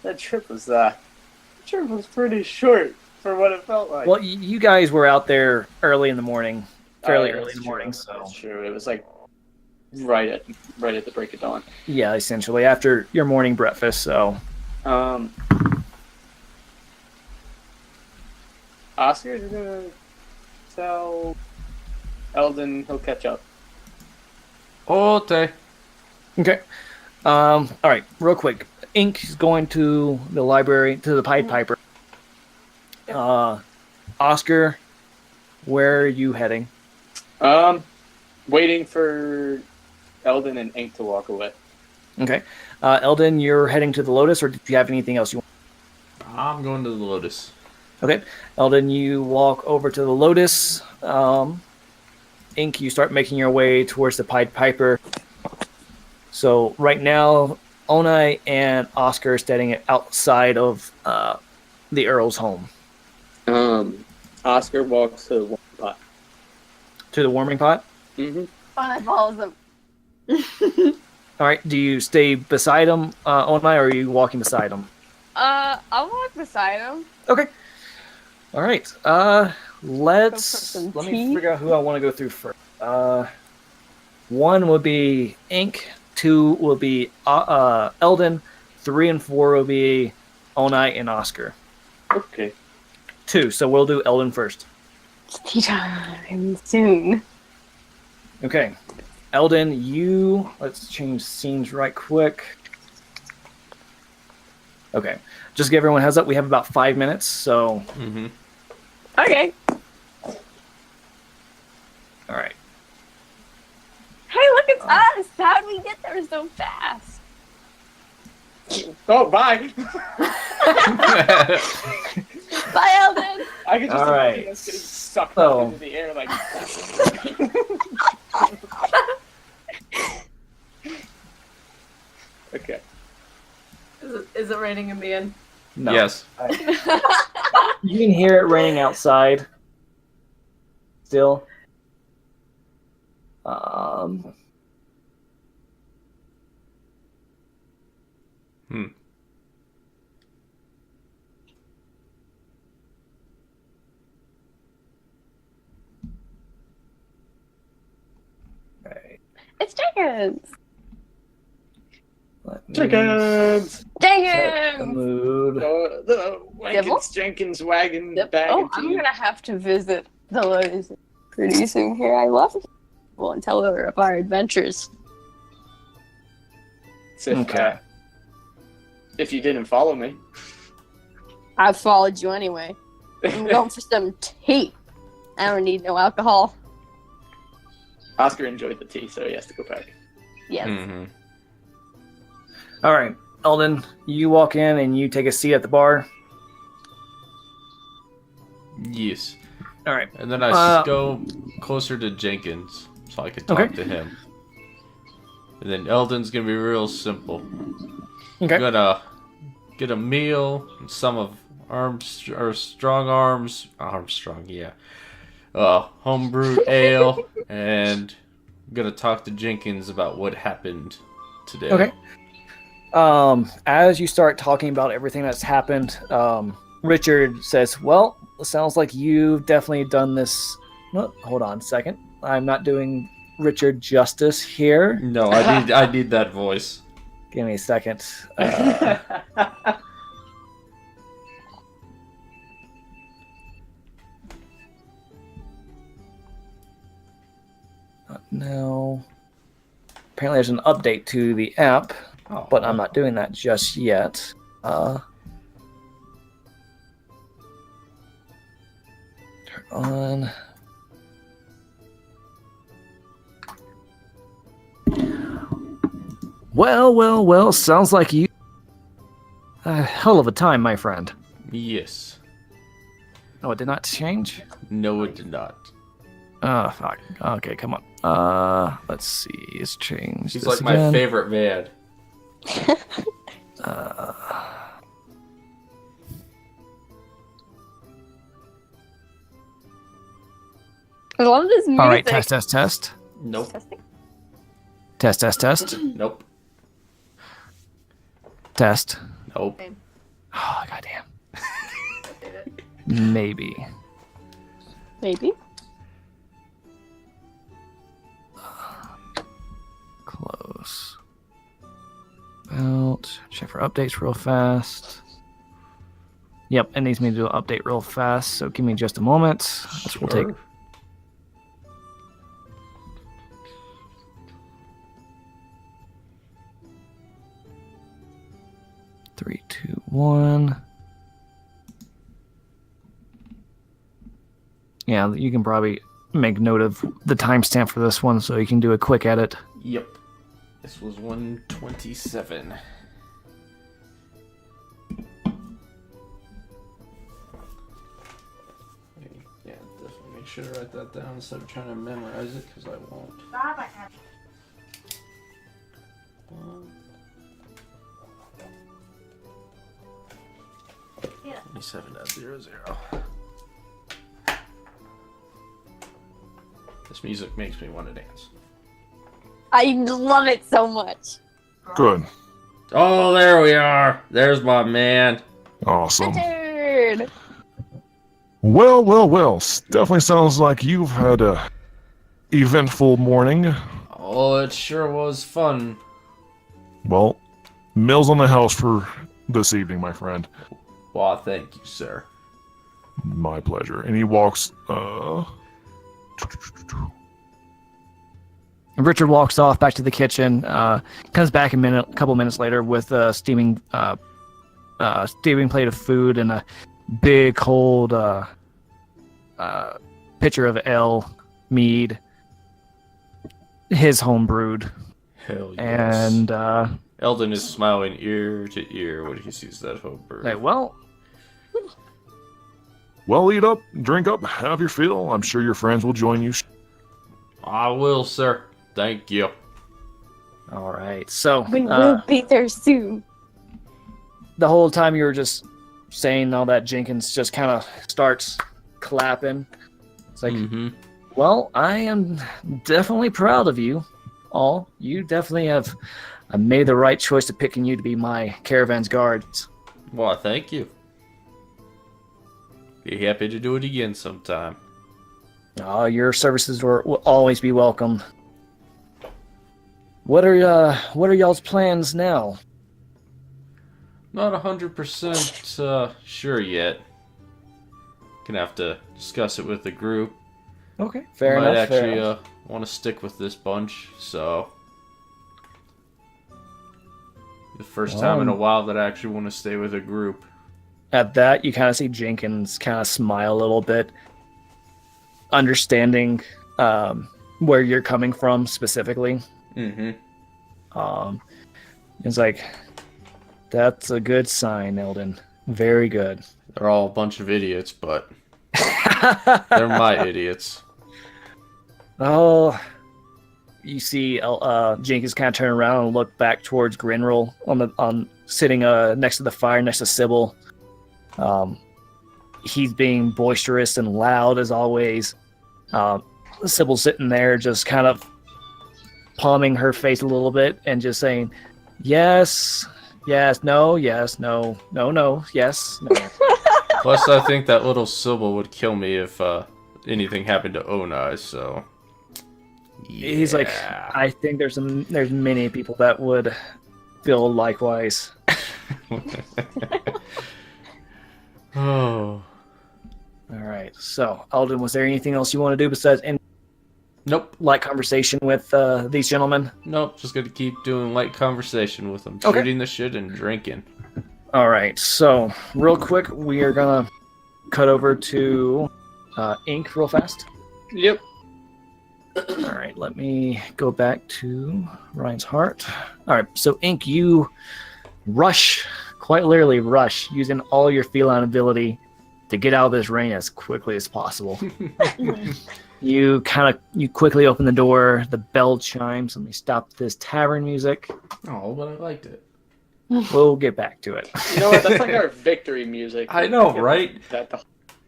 That trip was pretty short for what it felt like. Well, you guys were out there early in the morning, fairly early in the morning. So That's true. It was like right at the break of dawn. yeah, essentially after your morning breakfast. So Oscar's gonna tell Eldon he'll catch up. Okay. okay. All right, real quick. Ink is going to the library to the Pied Piper. Oscar, where are you heading? Waiting for Eldon and Ink to walk away. Okay. Eldon, you're heading to the Lotus, or do you have anything else you want? I'm going to the Lotus. Okay. Eldon, you walk over to the Lotus. Ink, you start making your way towards the Pied Piper. So right now, Onai and Oscar are standing outside of the Earl's home. Oscar walks to the warming pot. To the warming pot? Mm-hmm. I follows him. All right. Do you stay beside him, Onai, or are you walking beside him? I'll walk beside him. Okay. All right. Let me tea. figure out who I want to go through first. One will be Ink. 2 will be Eldon. 3 and 4 will be Onai and Oscar. Okay. 2. So we'll do Eldon first. Tea time soon. Okay. Eldon, let's change scenes right quick. Okay. Just give everyone a heads up. We have about 5 minutes, so. Mm-hmm. Okay. All right. Hey, look, it's us! How'd we get there so fast? Oh, bye. Bye, Eldon! I could just All right. imagine us getting sucked So- up into the air like. Okay. Is it raining in the inn? No. Yes. You can hear it raining outside. Still. Okay. It's Jenkins! Let me Chickens. set the Jenkins! mood. The Wankins Jenkins wagon Yep. bag. Oh, I'm gonna have to visit the Lotus pretty soon here. I love people and tell her of our adventures. Okay. If you didn't follow me. I followed you anyway. I'm going for some tea. I don't need no alcohol. Oscar enjoyed the tea, so he has to go back. Yes. Mm-hmm. All right, Eldon, you walk in and you take a seat at the bar. Yes. All right. And then I go closer to Jenkins so I can talk Okay. to him. And then Eldon's gonna be real simple. Okay. I'm gonna get a meal and some of Armstrong, yeah. Homebrewed ale and gonna talk to Jenkins about what happened today. Okay. As you start talking about everything that's happened, Richard says, "Well, it sounds like you've definitely done this." No, hold on a second. I'm not doing Richard justice here. No, I need that voice. Give me a second. No. Apparently, there's an update to the app, but I'm not doing that just yet. Turn on. Well. Sounds like you. A hell of a time, my friend. Yes. Oh, it did not change? No, it did not. Oh, fuck. Okay, come on. Let's see. It's changed. He's this like again. my favorite man. I love this music. All right, test. Nope. Testing. Test. Nope. Test. Nope. Oh, goddamn. Maybe. Maybe. Close. About. Check for updates real fast. Yep, it needs me to do an update real fast, so give me just a moment. This will take. Sure. 3, 2, 1. Yeah, you can probably make note of the timestamp for this one so you can do a quick edit. Yep. This was 127. Yeah, definitely make sure to write that down instead of trying to memorize it, because I won't. 27.00. This music makes me want to dance. I love it so much. Good. Oh, there we are. There's my man. Awesome. Richard! Well. Definitely sounds like you've had a eventful morning. Oh, it sure was fun. Well, meals on the house for this evening, my friend. Well, thank you, sir. My pleasure. And he walks, Richard walks off back to the kitchen, comes back a couple minutes later with a steaming plate of food and a big cold pitcher of ale mead, his home brewed. Hell yes. And Eldon is smiling ear to ear when he sees that home brew. like, well, eat up, drink up, have your fill. I'm sure your friends will join you. I will, sir. Thank you. all right. So We will be there soon. the whole time you were just saying all that, Jenkins just kind of starts clapping. It's like, well, I am definitely proud of you all. You definitely have made the right choice to picking you to be my caravan's guards. Well, thank you. Be happy to do it again sometime. Your services will always be welcome. What are y'all's plans now? Not 100% sure yet. Gonna have to discuss it with the group. Okay, fair Might enough. actually want to stick with this bunch, so the first time in a while that I actually want to stay with a group. At that, you kind of see Jenkins kind of smile a little bit, understanding where you're coming from specifically. It's like, that's a good sign, Eldon. Very good. They're all a bunch of idiots, but they're my idiots. Oh, you see, Jenkins kind of turn around and look back towards Grinroll on sitting next to the fire next to Sybil. He's being boisterous and loud as always. Sybil's sitting there just kind of palming her face a little bit and just saying, yes, yes, no, yes, no, no, no, yes, no. Plus, I think that little Sybil would kill me if anything happened to Onai, so... Yeah. He's like, I think there's many people that would feel likewise. Oh. All right. So, Alden, was there anything else you want to do besides Nope. light conversation with these gentlemen? Nope. Just gonna keep doing light conversation with them, Okay. shooting the shit and drinking. All right. So, real quick, we are gonna cut over to Ink real fast. Yep. All right. Let me go back to Ryan's heart. All right. So, Ink, you rush, quite literally rush, using all your feline ability to get out of this rain as quickly as possible. You quickly open the door. The bell chimes. Let me stop this tavern music. Oh, but I liked it. We'll get back to it. You know what? That's like our victory music. I know, right?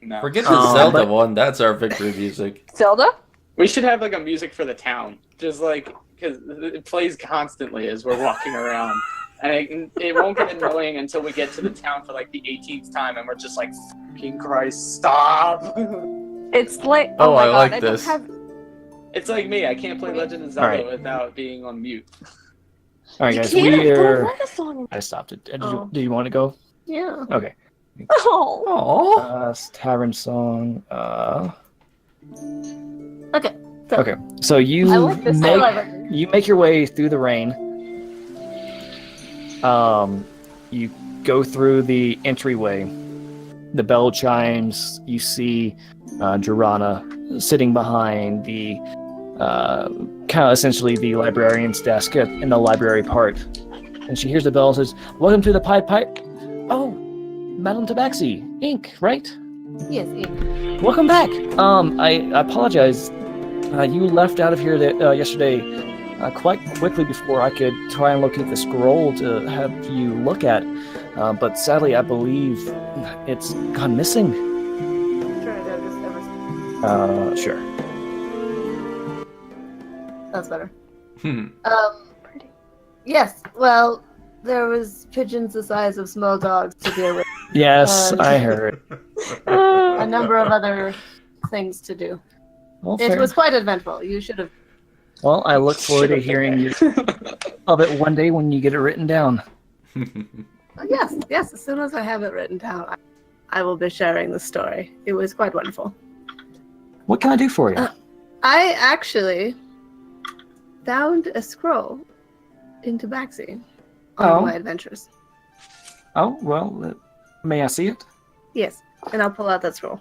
No. Forget the Zelda but- one. That's our victory music. Zelda? We should have like a music for the town, just like because it plays constantly as we're walking around, and it won't get annoying until we get to the town for like the 18th time, and we're just like, "Fucking Christ, stop!" It's like Oh, my I God, like I don't this. have- It's like me. I can't play Legend of Zelda Alright. without being on mute. All right, You guys. can't put a We're. reggae I stopped it. Oh. Do you want to go? Yeah. Okay. Oh. Aww. Tavern song. Okay. Okay. So you I like this. I like it. you make your way through the rain. You go through the entryway. The bell chimes. You see Jorana sitting behind the kind of essentially the librarian's desk in the library part. And she hears the bell and says, "Welcome to the Pied Pipe." Oh, Madame Tabaxi, Ink, right? Yes. Welcome back. I apologize. You left out of here yesterday quite quickly before I could try and locate the scroll to have you look at. But sadly, I believe it's gone missing. Sure. That just Sure. That's better. Hmm. Yes. Well, there was pigeons the size of small dogs to deal with. Yes, I heard. A number of other things to do. Well, It fair. was quite eventful. You should have. Well, I look forward to hearing of it one day when you get it written down. Yes. As soon as I have it written down, I will be sharing the story. It was quite wonderful. What can I do for you? I actually found a scroll in Tabaxi on my adventures. Oh, well, may I see it? Yes, and I'll pull out that scroll.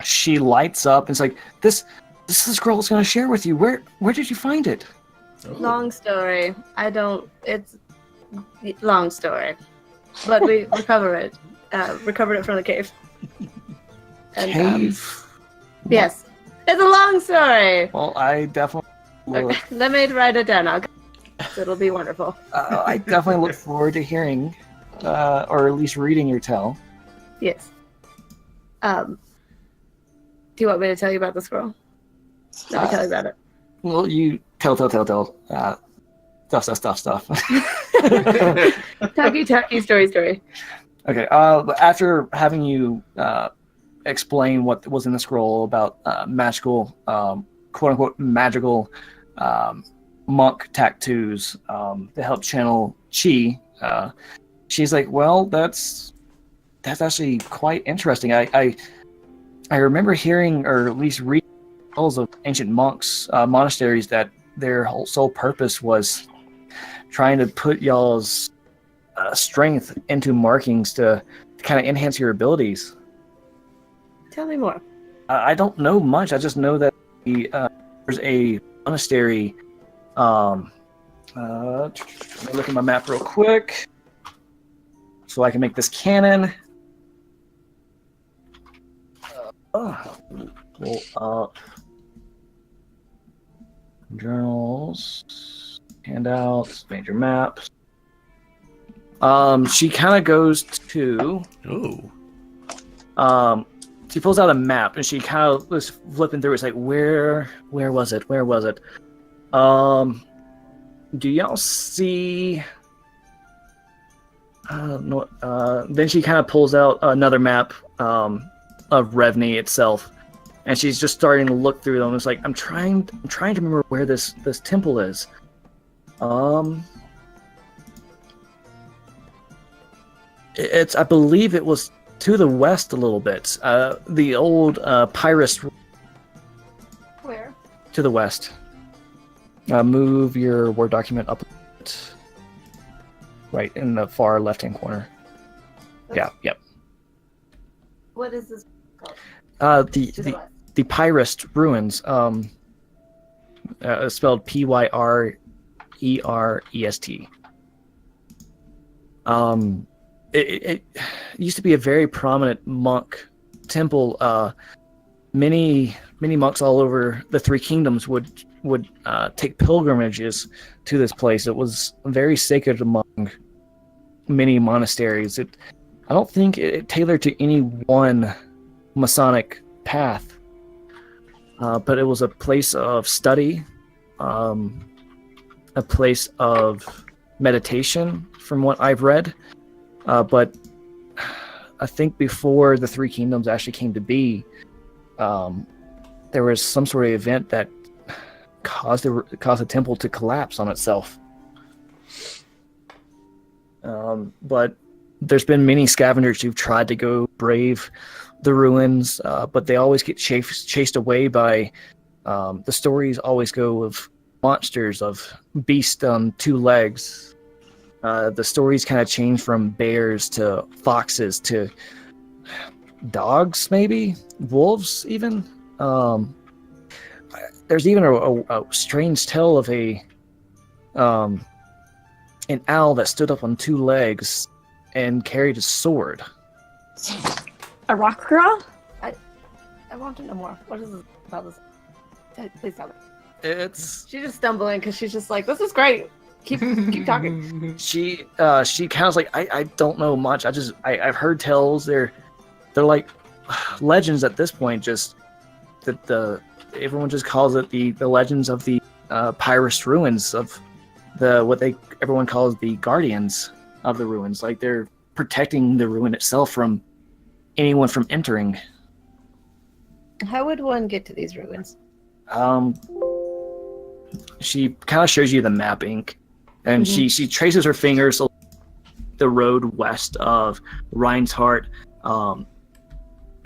She lights up and it's like, this is the scroll I was going to share with you. Where did you find it? Long story. It's long story. But we recovered it from the cave. And, Cave? yes. It's a long story. Well, I definitely look, Let me write it down. It'll be wonderful. I definitely look forward to hearing, or at least reading your tale. Yes. Do you want me to tell you about the scroll? Let me tell you about it. Well, you tell. Stuff. Talkie, story. Okay. After having you explain what was in the scroll about magical, quote unquote, magical monk tattoos to help channel chi, she's like, "Well, that's actually quite interesting. I remember hearing, or at least reading, tales of ancient monks, monasteries that their whole sole purpose was trying to put y'all's strength into markings to kind of enhance your abilities." Tell me more. I don't know much. I just know that there's a monastery. Let me look at my map real quick so I can make this canon. Pull up journals, handouts, major maps. She kind of goes to. Oh. She pulls out a map and she kind of was flipping through. It's like, where was it? do y'all see? No. Then she kind of pulls out another map of Revni itself, and she's just starting to look through them. It's like I'm trying to remember where this temple is. It's I believe it was to the west a little bit. The old Pyrus Where? to the west. Move your Word document up, right in the far left-hand corner. Yeah, yep. What is this called? The Pyrus ruins. Spelled Pyrerest. It used to be a very prominent monk temple. Many monks all over the Three Kingdoms would take pilgrimages to this place. It was very sacred among many monasteries. I don't think it tailored to any one Masonic path, but it was a place of study, a place of meditation, from what I've read. But I think before the Three Kingdoms actually came to be, there was some sort of event that caused the temple to collapse on itself. But there's been many scavengers who've tried to go brave the ruins, but they always get chased away by the stories always go of monsters, of beasts on two legs. The stories kind of change from bears to foxes to dogs, maybe wolves, even. There's even a strange tale of an owl that stood up on two legs and carried a sword. A rock girl? I want to know more. What is this about this? Please tell me. She's just stumbling because she's just like, this is great. Keep talking. She kind of like, I don't know much. I've heard tales. They're like legends at this point. Just that everyone just calls it the legends of the Pyrus ruins, of what everyone calls the guardians of the ruins. Like they're protecting the ruin itself from anyone from entering. How would one get to these ruins? She kind of shows you the map ink, and she traces her fingers the road west of Reinhardt.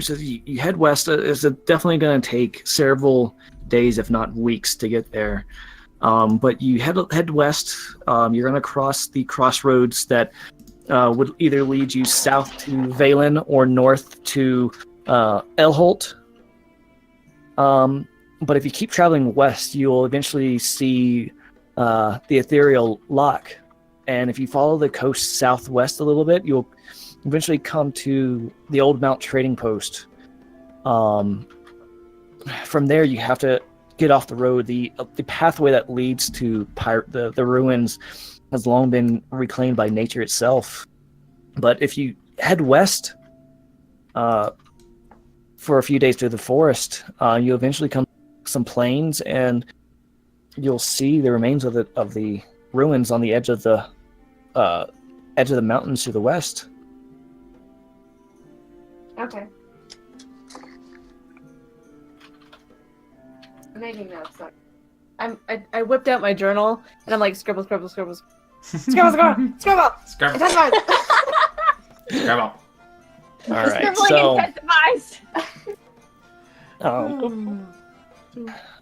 So you head west. It's definitely going to take several days, if not weeks, to get there. But you head west. You're going to cross the crossroads that would either lead you south to Valen or north to Elholt. But if you keep traveling west, you'll eventually see the Ethereal Lock. And if you follow the coast southwest a little bit, you'll eventually come to the Old Mount Trading Post. From there, you have to get off the road. The pathway that leads to the ruins has long been reclaimed by nature itself. But if you head west for a few days through the forest, you'll eventually come to some plains, and you'll see the remains of the ruins on the edge of the mountains to the west. Okay. I'm making notes. So I whipped out my journal and I'm like scribble. It's time Scrabble. All right, Scribbling so.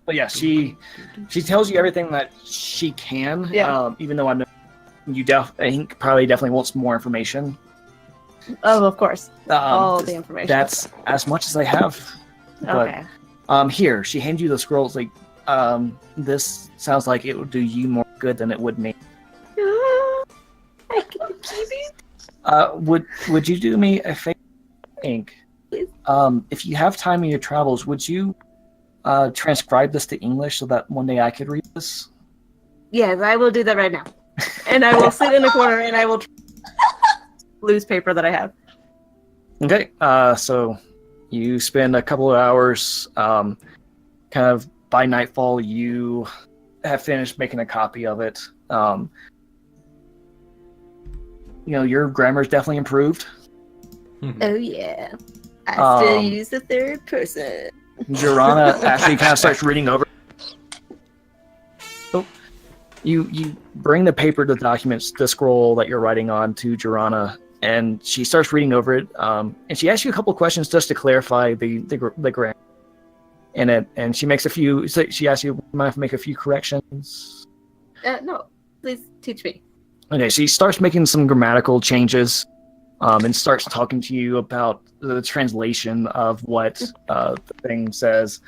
But yeah, she tells you everything that she can. Yeah. Even though I think probably definitely wants more information. Oh, of course. All the information. That's as much as I have. Okay. But here, she hands you the scrolls. Like, this sounds like it would do you more good than it would me. I can keep it. Would you do me a favor, Ink? Please. If you have time in your travels, would you transcribe this to English so that one day I could read this? Yes, I will do that right now. And I will sit in a corner and I will loose paper that I have. Okay, so you spend a couple of hours, kind of by nightfall, you have finished making a copy of it. Your grammar's definitely improved. Oh yeah, I still use the third person. Jorana actually kind of starts reading over. So you bring the paper, the documents, the scroll that you're writing on to Jorana, and she starts reading over it. And she asks you a couple questions just to clarify the grammar. And she makes a few. So she asks you, "Mind if I make a few corrections?" No, please teach me. Okay, she starts making some grammatical changes, and starts talking to you about the translation of what the thing says.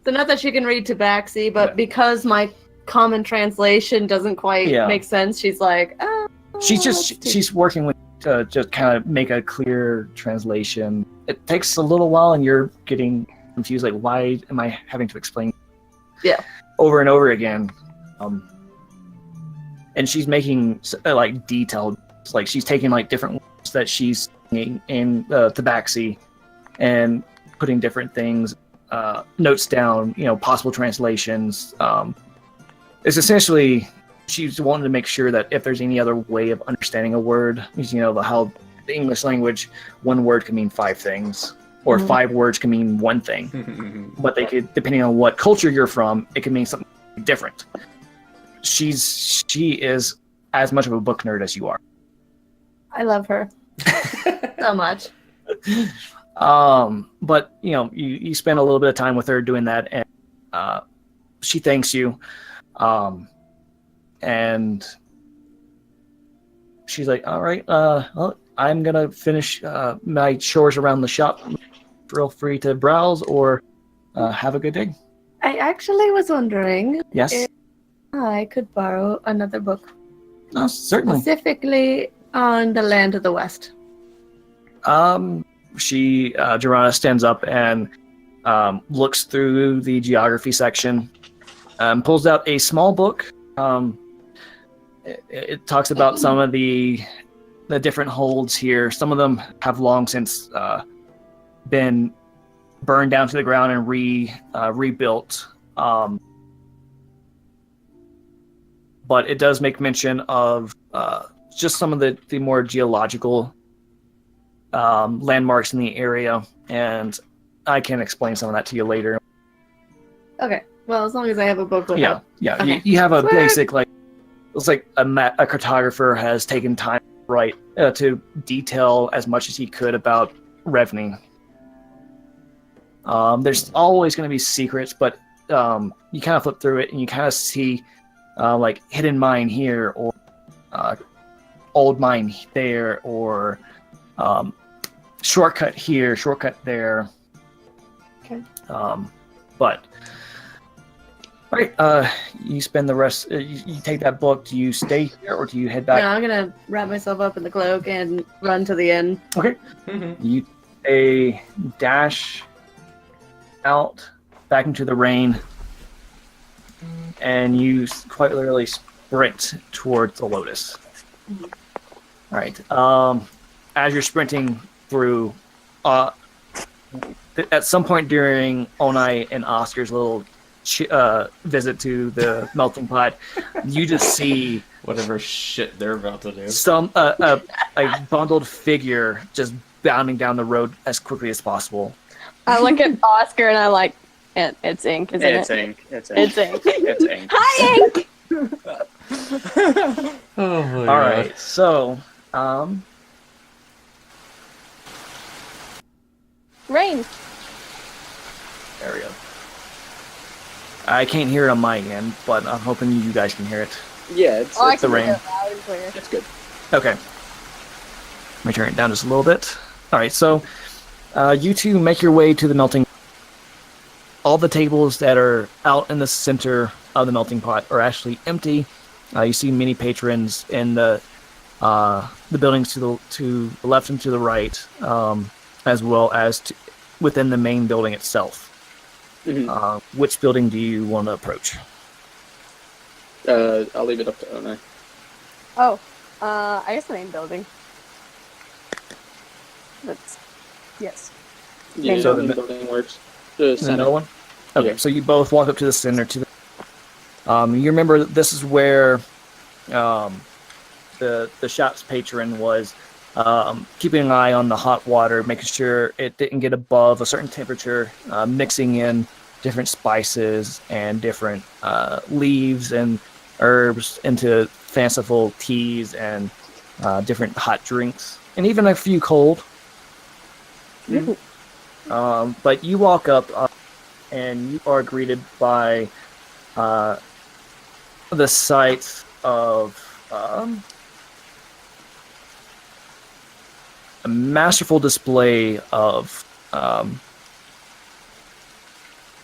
So not that she can read Tabaxi, but Yeah. because my common translation doesn't quite make sense, she's like, She's working with to just kind of make a clear translation. It takes a little while, and you're getting confused. Like, why am I having to explain? Yeah. Over and over again. And she's making like detailed, like she's taking like different words that she's seeing in Tabaxi, and putting different things, notes down. Possible translations. It's essentially she's wanting to make sure that if there's any other way of understanding a word, how the English language, one word can mean 5 things, or 5 words can mean one thing, but they could, depending on what culture you're from, it can mean something different. She is as much of a book nerd as you are. I love her so much. But you spend a little bit of time with her doing that, and she thanks you. And she's like, "All right, well, I'm gonna finish my chores around the shop. Feel free to browse or have a good day." I actually was wondering Yes. if I could borrow another book, Certainly. specifically on the Land of the West. Jorana stands up and looks through the geography section, pulls out a small book. It talks about some of the different holds here. Some of them have long since been burned down to the ground and rebuilt. But it does make mention of just some of the more geological landmarks in the area, and I can explain some of that to you later. Okay. Well, as long as I have a book with Yeah, it. yeah. Okay. You have a Sweet. basic, like, it's like a cartographer has taken time to write to detail as much as he could about Revney. There's always going to be secrets, but you kind of flip through it and you kind of see like hidden mine here, or old mine there, or shortcut here, shortcut there. Okay. But all right, you spend the rest. You take that book. Do you stay here or do you head back? No, I'm gonna wrap myself up in the cloak and run to the inn. Okay. You a dash out back into the rain, and you quite literally sprint towards the Lotus. All right. As you're sprinting through, at some point during Onai and Oscar's little visit to the melting pot, you just see Whatever shit they're about to do. some a bundled figure just bounding down the road as quickly as possible. I look at Oscar and I like, it's ink, isn't It's it? ink. It's It's ink. ink. It's ink. Hi, ink! Oh my All god. right, so Rain. there we go. I can't hear it on my end, but I'm hoping you guys can hear it. Yeah, it's Oh, I the can rain. hear it loud and clear. it's good. Okay. Let me turn it down just a little bit. All right, so you two make your way to the melting. All the tables that are out in the center of the melting pot are actually empty. You see many patrons in the buildings to the left and to the right, as well as within the main building itself. Mhm. Which building do you want to approach? I'll leave it up to Onai. Oh, I guess the main building. That's, yes. Yeah, So the the- building works. The middle one? Okay, Yeah. so you both walk up to the center to the You remember this is where the shop's patron was keeping an eye on the hot water, making sure it didn't get above a certain temperature, mixing in different spices and different leaves and herbs into fanciful teas and different hot drinks, and even a few cold. But you walk up and you are greeted by the sight of a masterful display of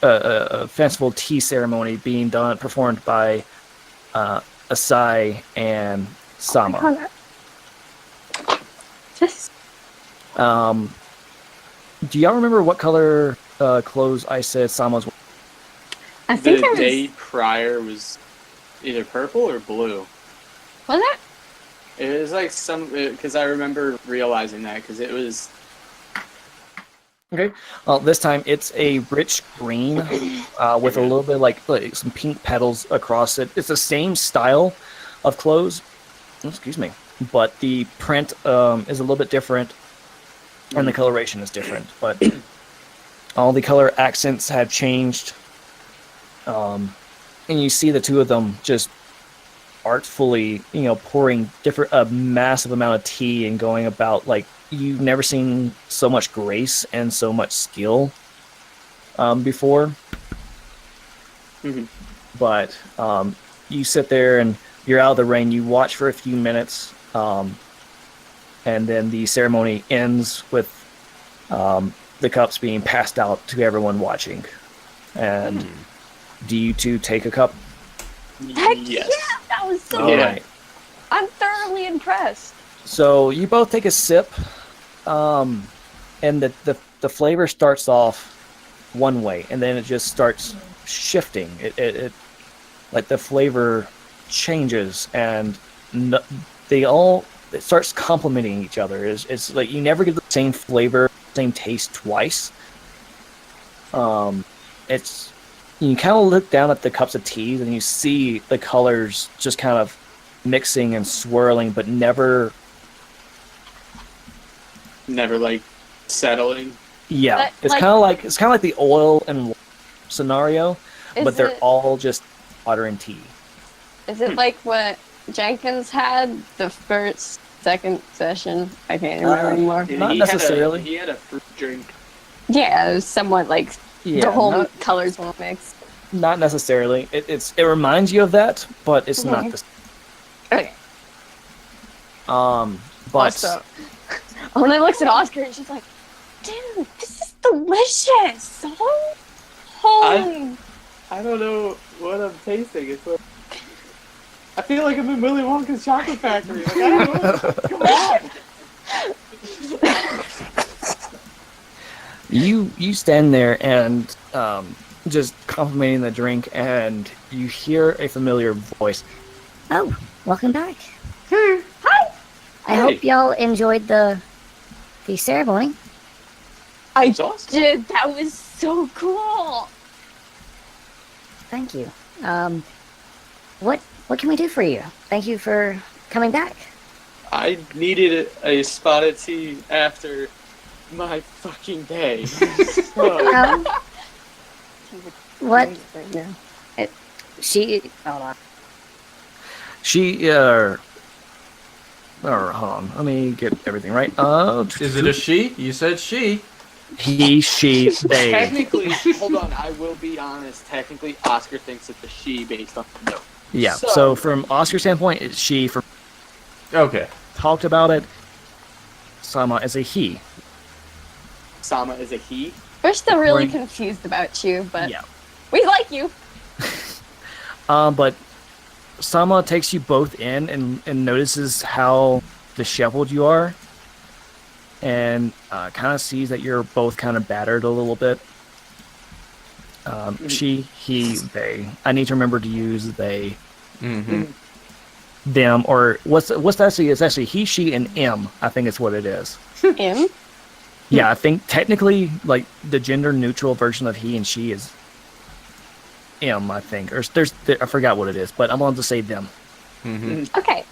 a fanciful tea ceremony being performed by Asai and Sama. Do y'all remember what color clothes I said Sama's wearing? I think The day prior was either purple or blue. Was it? It was like because I remember realizing that because it was. Okay. This time it's a rich green with a little bit like some pink petals across it. It's the same style of clothes. Excuse me. But the print is a little bit different and the coloration is different. But all the color accents have changed. And you see the two of them just artfully, pouring a massive amount of tea and going about like you've never seen so much grace and so much skill before. Mm-hmm. But you sit there and you're out of the rain. You watch for a few minutes, and then the ceremony ends with the cups being passed out to everyone watching. And do you two take a cup? Heck Yes. yeah, that was so All good. right. I'm thoroughly impressed. So you both take a sip, and the flavor starts off one way, and then it just starts shifting. It like the flavor changes, and it starts complementing each other. It's like you never get the same flavor, same taste twice. It's you kind of look down at the cups of tea and you see the colors just kind of mixing and swirling, but never Never settling. Yeah, But, it's kind of like the oil and water scenario, Is but they're it- all just water and tea. Is it like what Jenkins had the second session? I can't remember anymore. Not necessarily. He had a fruit drink. Yeah, it was somewhat like Yeah, the whole not, colors won't mix. not necessarily. It reminds you of that, but it's not Mhm. the Okay. but Also, when I looks at Oscar, and she's like, "Dude, this is delicious." Holy. I don't know what I'm tasting. It's like I feel like I'm in Willy Wonka's chocolate factory. Like, I don't know. Come on. you stand there and just complimenting the drink, and you hear a familiar voice. Oh, welcome back. Hi. I hope y'all enjoyed the ceremony. I It's awesome. did. That was so cool. Thank you. What can we do for you? Thank you for coming back. I needed a spot of tea after my fucking day. So, Um, what Right now. she? Hold on. She or hold on, let me get everything right. Is it a she? You said she. He, she, they. technically, hold on, I will be honest. Technically, Oscar thinks it's a she based on the note. Yeah. So- So from Oscar's standpoint, it's she. From Okay. talked about it, Sama is a he. Sama is a he. We're still really Right. confused about you, but Yeah. we like you. But Sama takes you both in and notices how disheveled you are, and kind of sees that you're both kind of battered a little bit. She, he, they. I need to remember to use they, Mm-hmm. them, or what's actually? It's actually he, she, and M. I think it's what it is. Him? Yeah, I think technically, like the gender neutral version of he and she is M, I think, or I forgot what it is, but I'm going to say them. Okay.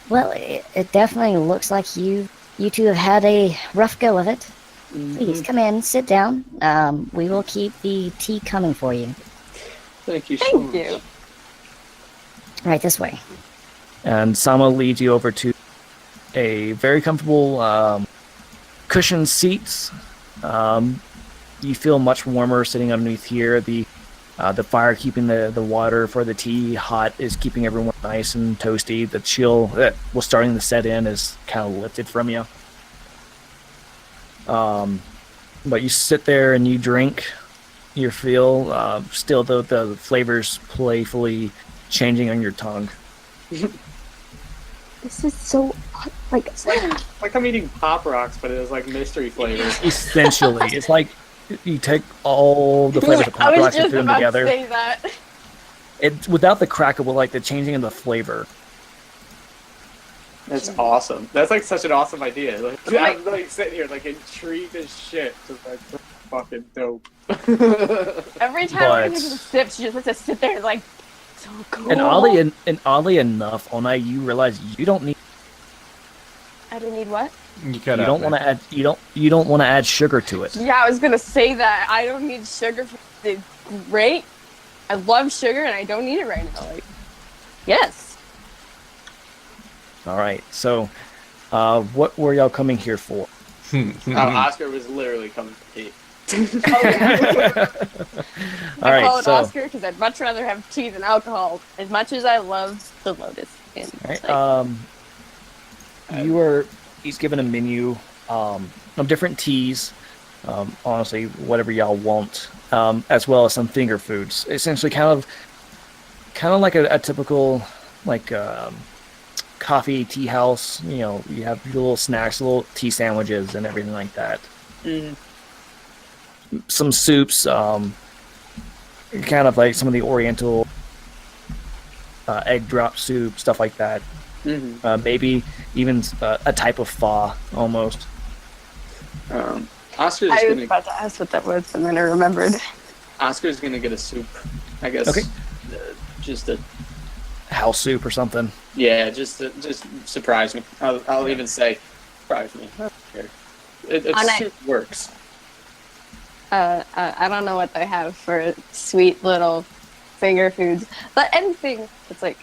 Well, it definitely looks like you two have had a rough go of it. Please come in, sit down. We will keep the tea coming for you. Thank you so Thank much. you. Right this way. And Sama leads you over to a very comfortable cushioned seats. You feel much warmer sitting underneath here. The fire keeping the water for the tea hot is keeping everyone nice and toasty. The chill that was starting to set in is kind of lifted from you. But you sit there and you drink. You feel still the flavors playfully changing on your tongue. This is so like Like I'm eating Pop Rocks, but it is like mystery flavors. Essentially, it's like you take all the flavors of I Pop was Rocks and just put them about together. to say that. It without the crackle, like the changing of the flavor. That's awesome. That's like such an awesome idea. Like I'm like sitting here like intrigued as shit. Just like fucking dope. Every time I But- take a sip, she just lets us sit there like so cool. And oddly enough, Onai, you realize you don't need. I don't need what? You You don't want to add. You don't want to add sugar to it. Yeah, I was gonna say that. I don't need sugar for the great. I love sugar and I don't need it right now. Like, yes. All right. So, what were y'all coming here for? Oscar was literally coming for tea. I All call right. it So, Oscar because I'd much rather have tea than alcohol. As much as I love the Lotus. And all right. He's given a menu of different teas. Honestly, whatever y'all want, as well as some finger foods. Essentially, kind of like a typical coffee tea house. You know, you have your little snacks, little tea sandwiches, and everything like that. Some soups, kind of like some of the Oriental egg drop soup, stuff like that. Maybe even a type of pho, almost. Oscar's I was gonna about to ask what that was, and then I remembered. Oscar's gonna get a soup. I guess. Okay. Just a House soup or something. yeah, just surprise me. I'll even say surprise me. I don't care. Soup works. I don't know what they have for sweet little finger foods, but anything that's like.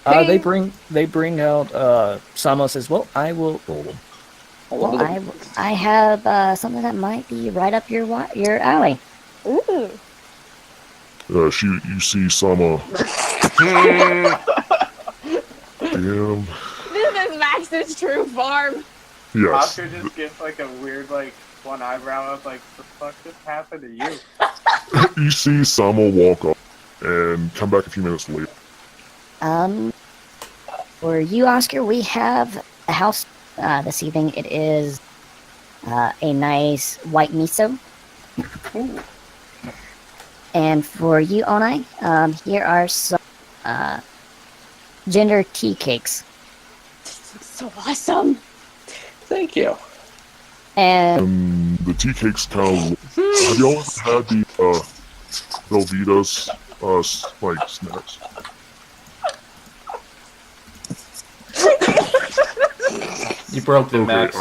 They bring out. Sama says, "Well, I will." Well, I have something that might be right up your alley. Ooh. You see Sama. Damn. This is Max's true farm. Yes. Oscar just gets like a weird like one eyebrow up. Like, the fuck just happened to you? You see Sama walk up and come back a few minutes later. For you, Oscar, we have a house this evening. It is a nice white miso. And for you, Onai, here are some ginger tea cakes. This looks so awesome. Thank you. And The tea cakes kind of. Have y'all ever had the Velveeta's like snacks? You broke them, Okay, Max.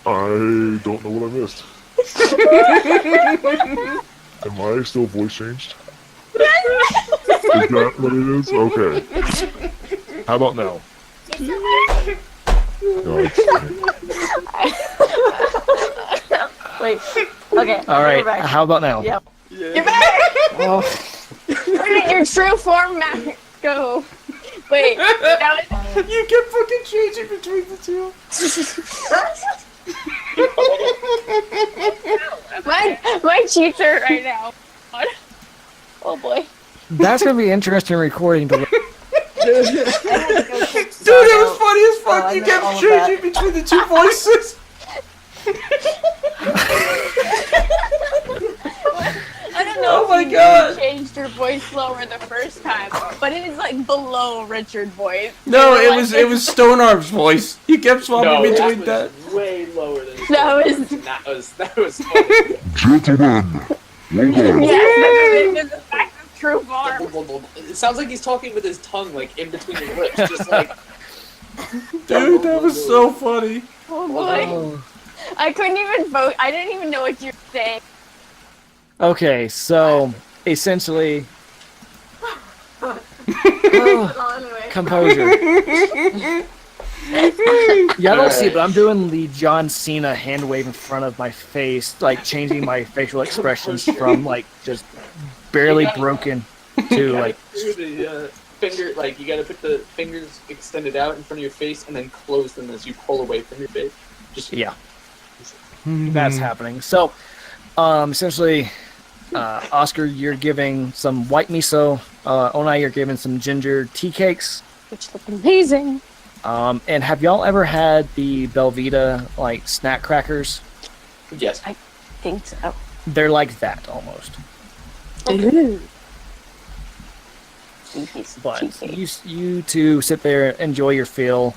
I don't know what I missed. Am I still voice changed? Is that what it is? Okay. How about now? God, Wait. Okay. All right. we're back. How about now? Yep. You're back! Oh, Bring it your true form, Max. Go. Wait. Now You kept fucking changing between the two. my cheeks hurt right now. Oh boy. that's gonna be interesting recording. To I had to go check Dude, it was funny as fuck. I You missed all kept of that. changing between the two voices. I don't know Oh my if God. you changed your voice lower the first time, but it is like below Richard's voice. No, You were it was Stonearm's voice. You kept swapping No, between that that. was way lower than That was that was funny. Gentlemen, hold on. yes. This is Max's true form. It sounds like he's talking with his tongue, like, in between his lips, just like... Dude, that was so funny. Oh boy. Oh. I couldn't even vote. I didn't even know what you were saying. Okay, so essentially, Well, anyway. composure. Yeah, I don't see it, but I'm doing the John Cena hand wave in front of my face, like changing my facial expressions from like just barely broken to like. Do the finger, like, you gotta put the fingers extended out in front of your face and then close them as you pull away from your face. Just Yeah, that's happening. So, essentially, Oscar, you're giving some white miso. Onai, you're giving some ginger tea cakes. Which look amazing. And have y'all ever had the Belvita like snack crackers? Yes. I think so. They're like that almost. Ooh. But you two sit there, enjoy your feel.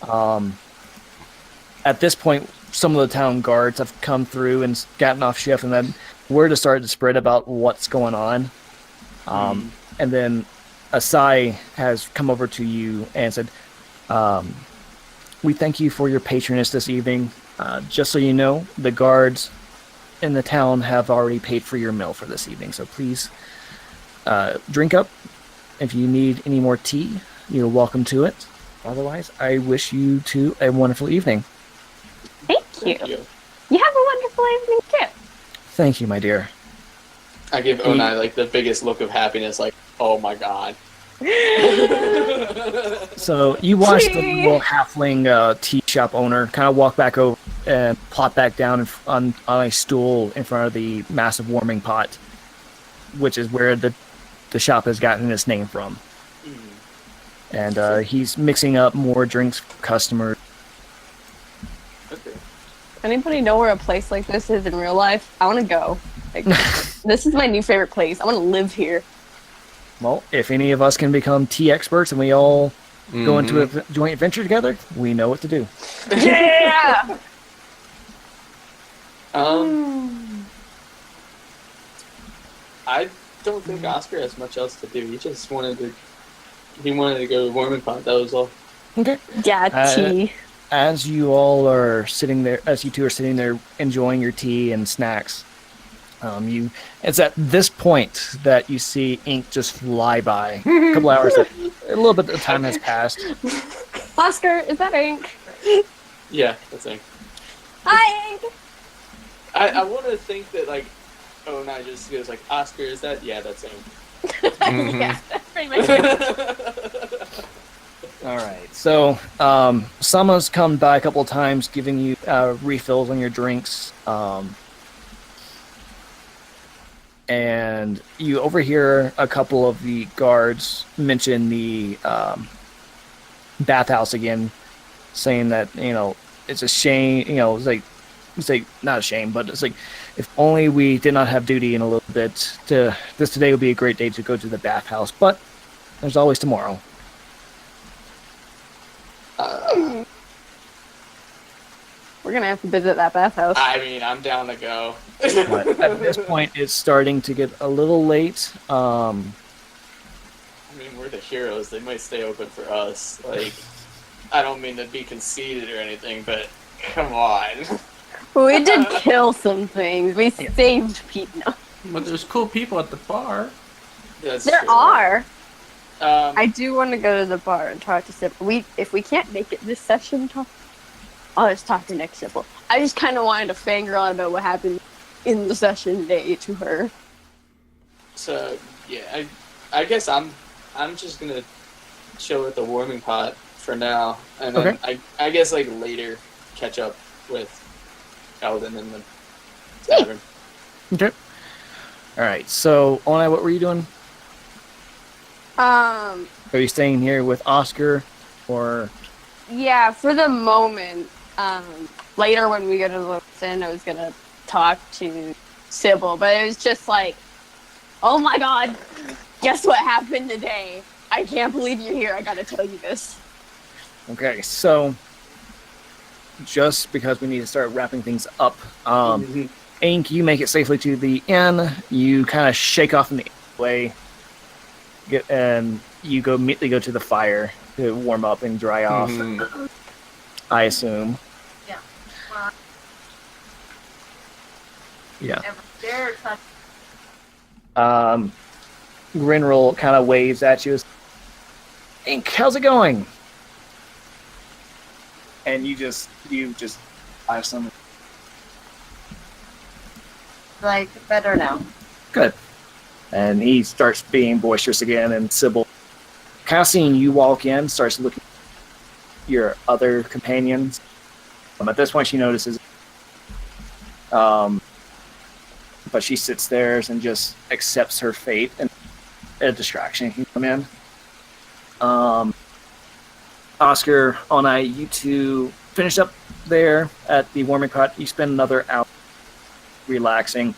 At this point, some of the town guards have come through and gotten off shift, and then word has started to spread about what's going on. And then Asai has come over to you and said, we thank you for your patronage this evening. Just so you know, the guards in the town have already paid for your meal for this evening, so please drink up. If you need any more tea, you're welcome to it. Otherwise, I wish you two a wonderful evening. Thank you. You have a wonderful evening too. Thank you, my dear. I give Onai, like, the biggest look of happiness, like, oh my god. So you watch the little halfling tea shop owner kind of walk back over and plop back down on a stool in front of the massive warming pot, which is where the shop has gotten its name from. And he's mixing up more drinks for customers. Okay. Anybody know where a place like this is in real life? I want to go. Like, this is my new favorite place. I want to live here. Well, if any of us can become tea experts and we all go into a joint venture together, we know what to do. Yeah. I don't think Oscar has much else to do. He just wanted to go to warming pot, that was all. Okay. Yeah, tea. As you all are sitting there, as you two are sitting there enjoying your tea and snacks, it's at this point that you see ink just fly by. A couple hours, a little bit of time has passed. Oscar, is that ink? Yeah, that's it. Hi, ink. I want to think that, like, Onai just goes like, Oscar, is that? Yeah, that's ink. Yeah, that's pretty much it. All right. So, Sama's come by a couple of times, giving you refills on your drinks. And you overhear a couple of the guards mention the bathhouse again, saying that, it's a shame, it's like not a shame, but it's like, if only we did not have duty in a little bit, this today would be a great day to go to the bathhouse, but there's always tomorrow. We're gonna have to visit that bathhouse. I mean, I'm down to go. But at this point, it's starting to get a little late. I mean, we're the heroes. They might stay open for us. Like, I don't mean to be conceited or anything, but come on. We did kill some things. We saved people. But there's cool people at the bar. That's There true. are. I I do want to go to the bar and talk to Sybil. If we can't make it this session, I'll just talk to next Sybil. I just kind of wanted to fangirl on about what happened in the session today to her. So yeah, I guess I'm just gonna chill at the warming pot for now, and then I guess like later catch up with Eldon in the tavern. Okay. All right. So, Onai, what were you doing? Are you staying here with Oscar, or? Yeah, for the moment. Later when we go to Listen, I was gonna talk to Sybil, but it was just like, oh my god, guess what happened today? I can't believe you're here. I gotta tell you this. Okay, so just because we need to start wrapping things up, Ink, you make it safely to the inn. You kind of shake off in the way. and you go immediately go to the fire to warm up and dry off. Mhm. I assume. Yeah. Well, Yeah. never dare touch. Grinroll kind of waves at you. Ink, how's it going? And you just have some Like, better now. good. And he starts being boisterous again, and Sybil, kind of seeing you walk in, starts looking at your other companions. At this point, she notices. But she sits there and just accepts her fate, and a distraction can come in. Oscar, Anna, you two finish up there at the warming pot. You spend another hour relaxing.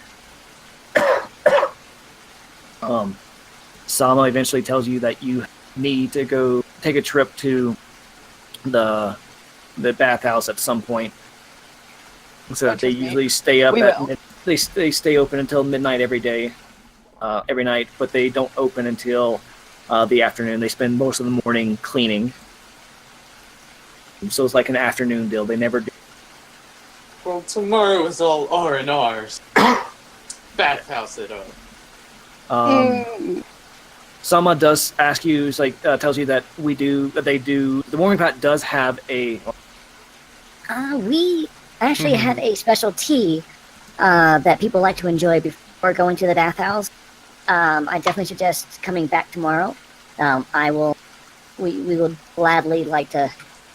Sama eventually tells you that you need to go take a trip to the bathhouse at some point. So Don't they trust me. usually stay up We at will. they stay open until midnight every day, every night, but they don't open until the afternoon. They spend most of the morning cleaning. So it's like an afternoon deal. They never do. Well, tomorrow is all R&R's. Bathhouse it up. Sama does ask you, tells you that the warming pot does have a. We actually have a special tea that people like to enjoy before going to the bathhouse. I definitely suggest coming back tomorrow. We will gladly like to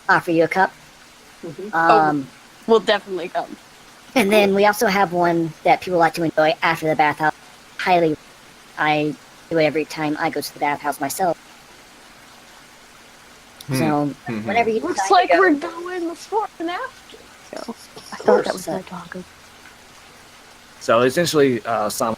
offer you a cup. We'll definitely come. And then we also have one that people like to enjoy after the bathhouse. I do it every time I go to the bathhouse myself. So whenever you Looks decide like to go, we're going before and after. So I thought that was a taco. So essentially, Sama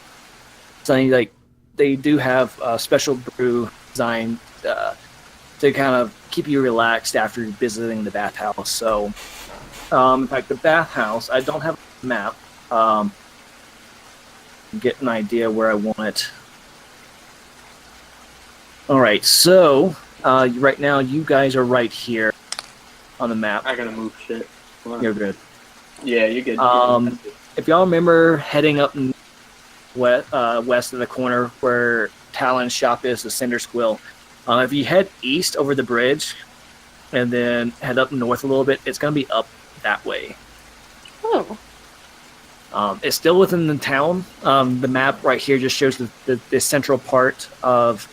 saying like they do have a special brew designed to kind of keep you relaxed after visiting the bathhouse. So, in fact, the bathhouse, I don't have a map. Get an idea where I want it. All right, so right now you guys are right here on the map. I gotta move shit. You're good. Yeah, you're good. If y'all remember heading up west of the corner where Talon's shop is, the Cinder Squill, if you head east over the bridge and then head up north a little bit, it's going to be up that way. Oh. It's still within the town. The map right here just shows the central part of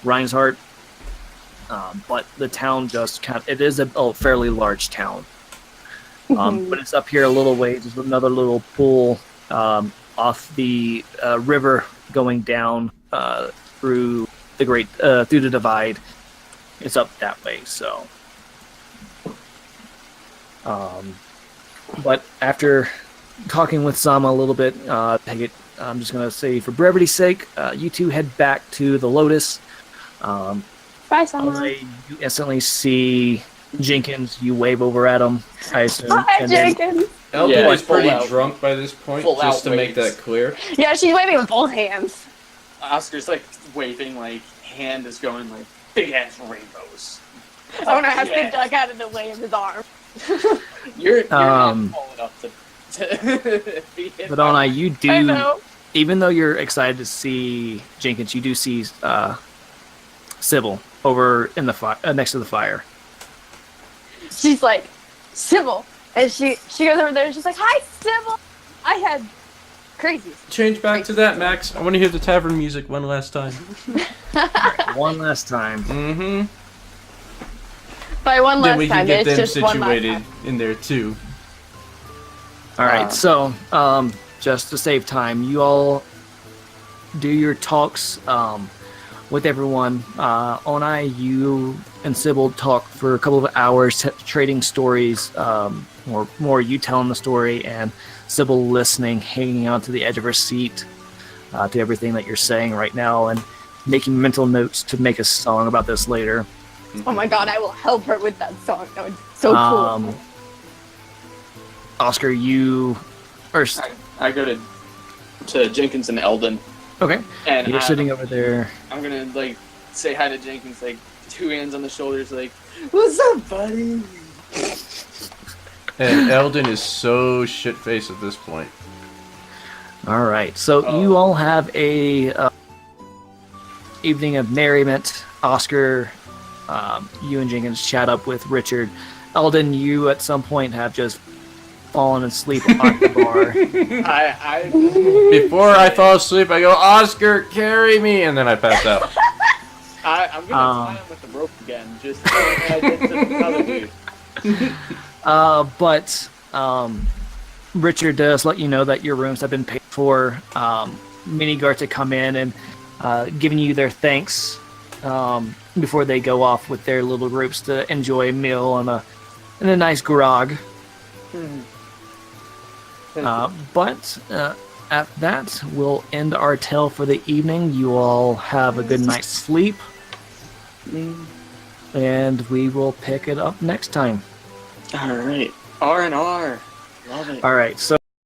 Reinhardt, but the town just it is a fairly large town. But it's up here a little ways. There's another little pool off the river going down through through the divide. It's up that way. So, but after talking with Sama a little bit, I'm just gonna say for brevity's sake, you two head back to the Lotus. Bye, Sama. You instantly see Jenkins. You wave over at him, I assume. Hi, and then- Jenkins. Eldon Yeah, is pretty full out. drunk by this point, Full just to out make waves. that clear. Yeah, she's waving with both hands. Oscar's like waving, like hand is going like big ass rainbows. Ona has Yeah. to duck out of the way of his arm. You're not Um, tall enough to be hit. But by Ona, you I do, know. even though you're excited to see Jenkins, you do see Sybil over in the next to the fire. She's like, Sybil. And she goes over there and she's like, hi, Sybil. I had crazy. Change back to that, Max. I want to hear the tavern music one last time. One last time. Mm-hmm. By one Then last we can time, get it's them just one last situated time. in there too. All right, so just to save time, you all do your talks with everyone. Onai, you and Sybil talk for a couple of hours, trading stories, or more you telling the story, and Sybil listening, hanging on to the edge of her seat to everything that you're saying right now, and making mental notes to make a song about this later. Oh my god, I will help her with that song. That would be so cool. Oscar, you first. I go to Jenkins and Eldon, Okay. And You're sitting over there. I'm gonna like say hi to Jenkins, like 2 hands on the shoulders, like, "What's up, buddy?" And Eldon is so shit-faced at this point. All right. So you all have a evening of merriment. Oscar, you and Jenkins chat up with Richard. Eldon, you at some point have just fallen asleep at the bar. Before I fall asleep, I go, Oscar, carry me, and then I pass out. I'm gonna tie him with the rope again, just like I did to the other dude. But Richard does let you know that your rooms have been paid for. Mini guards to come in and giving you their thanks before they go off with their little groups to enjoy a meal and a nice grog. But at that, we'll end our tale for the evening. You all have a good night's sleep. And we will pick it up next time. All right. R&R. Love it. All right, so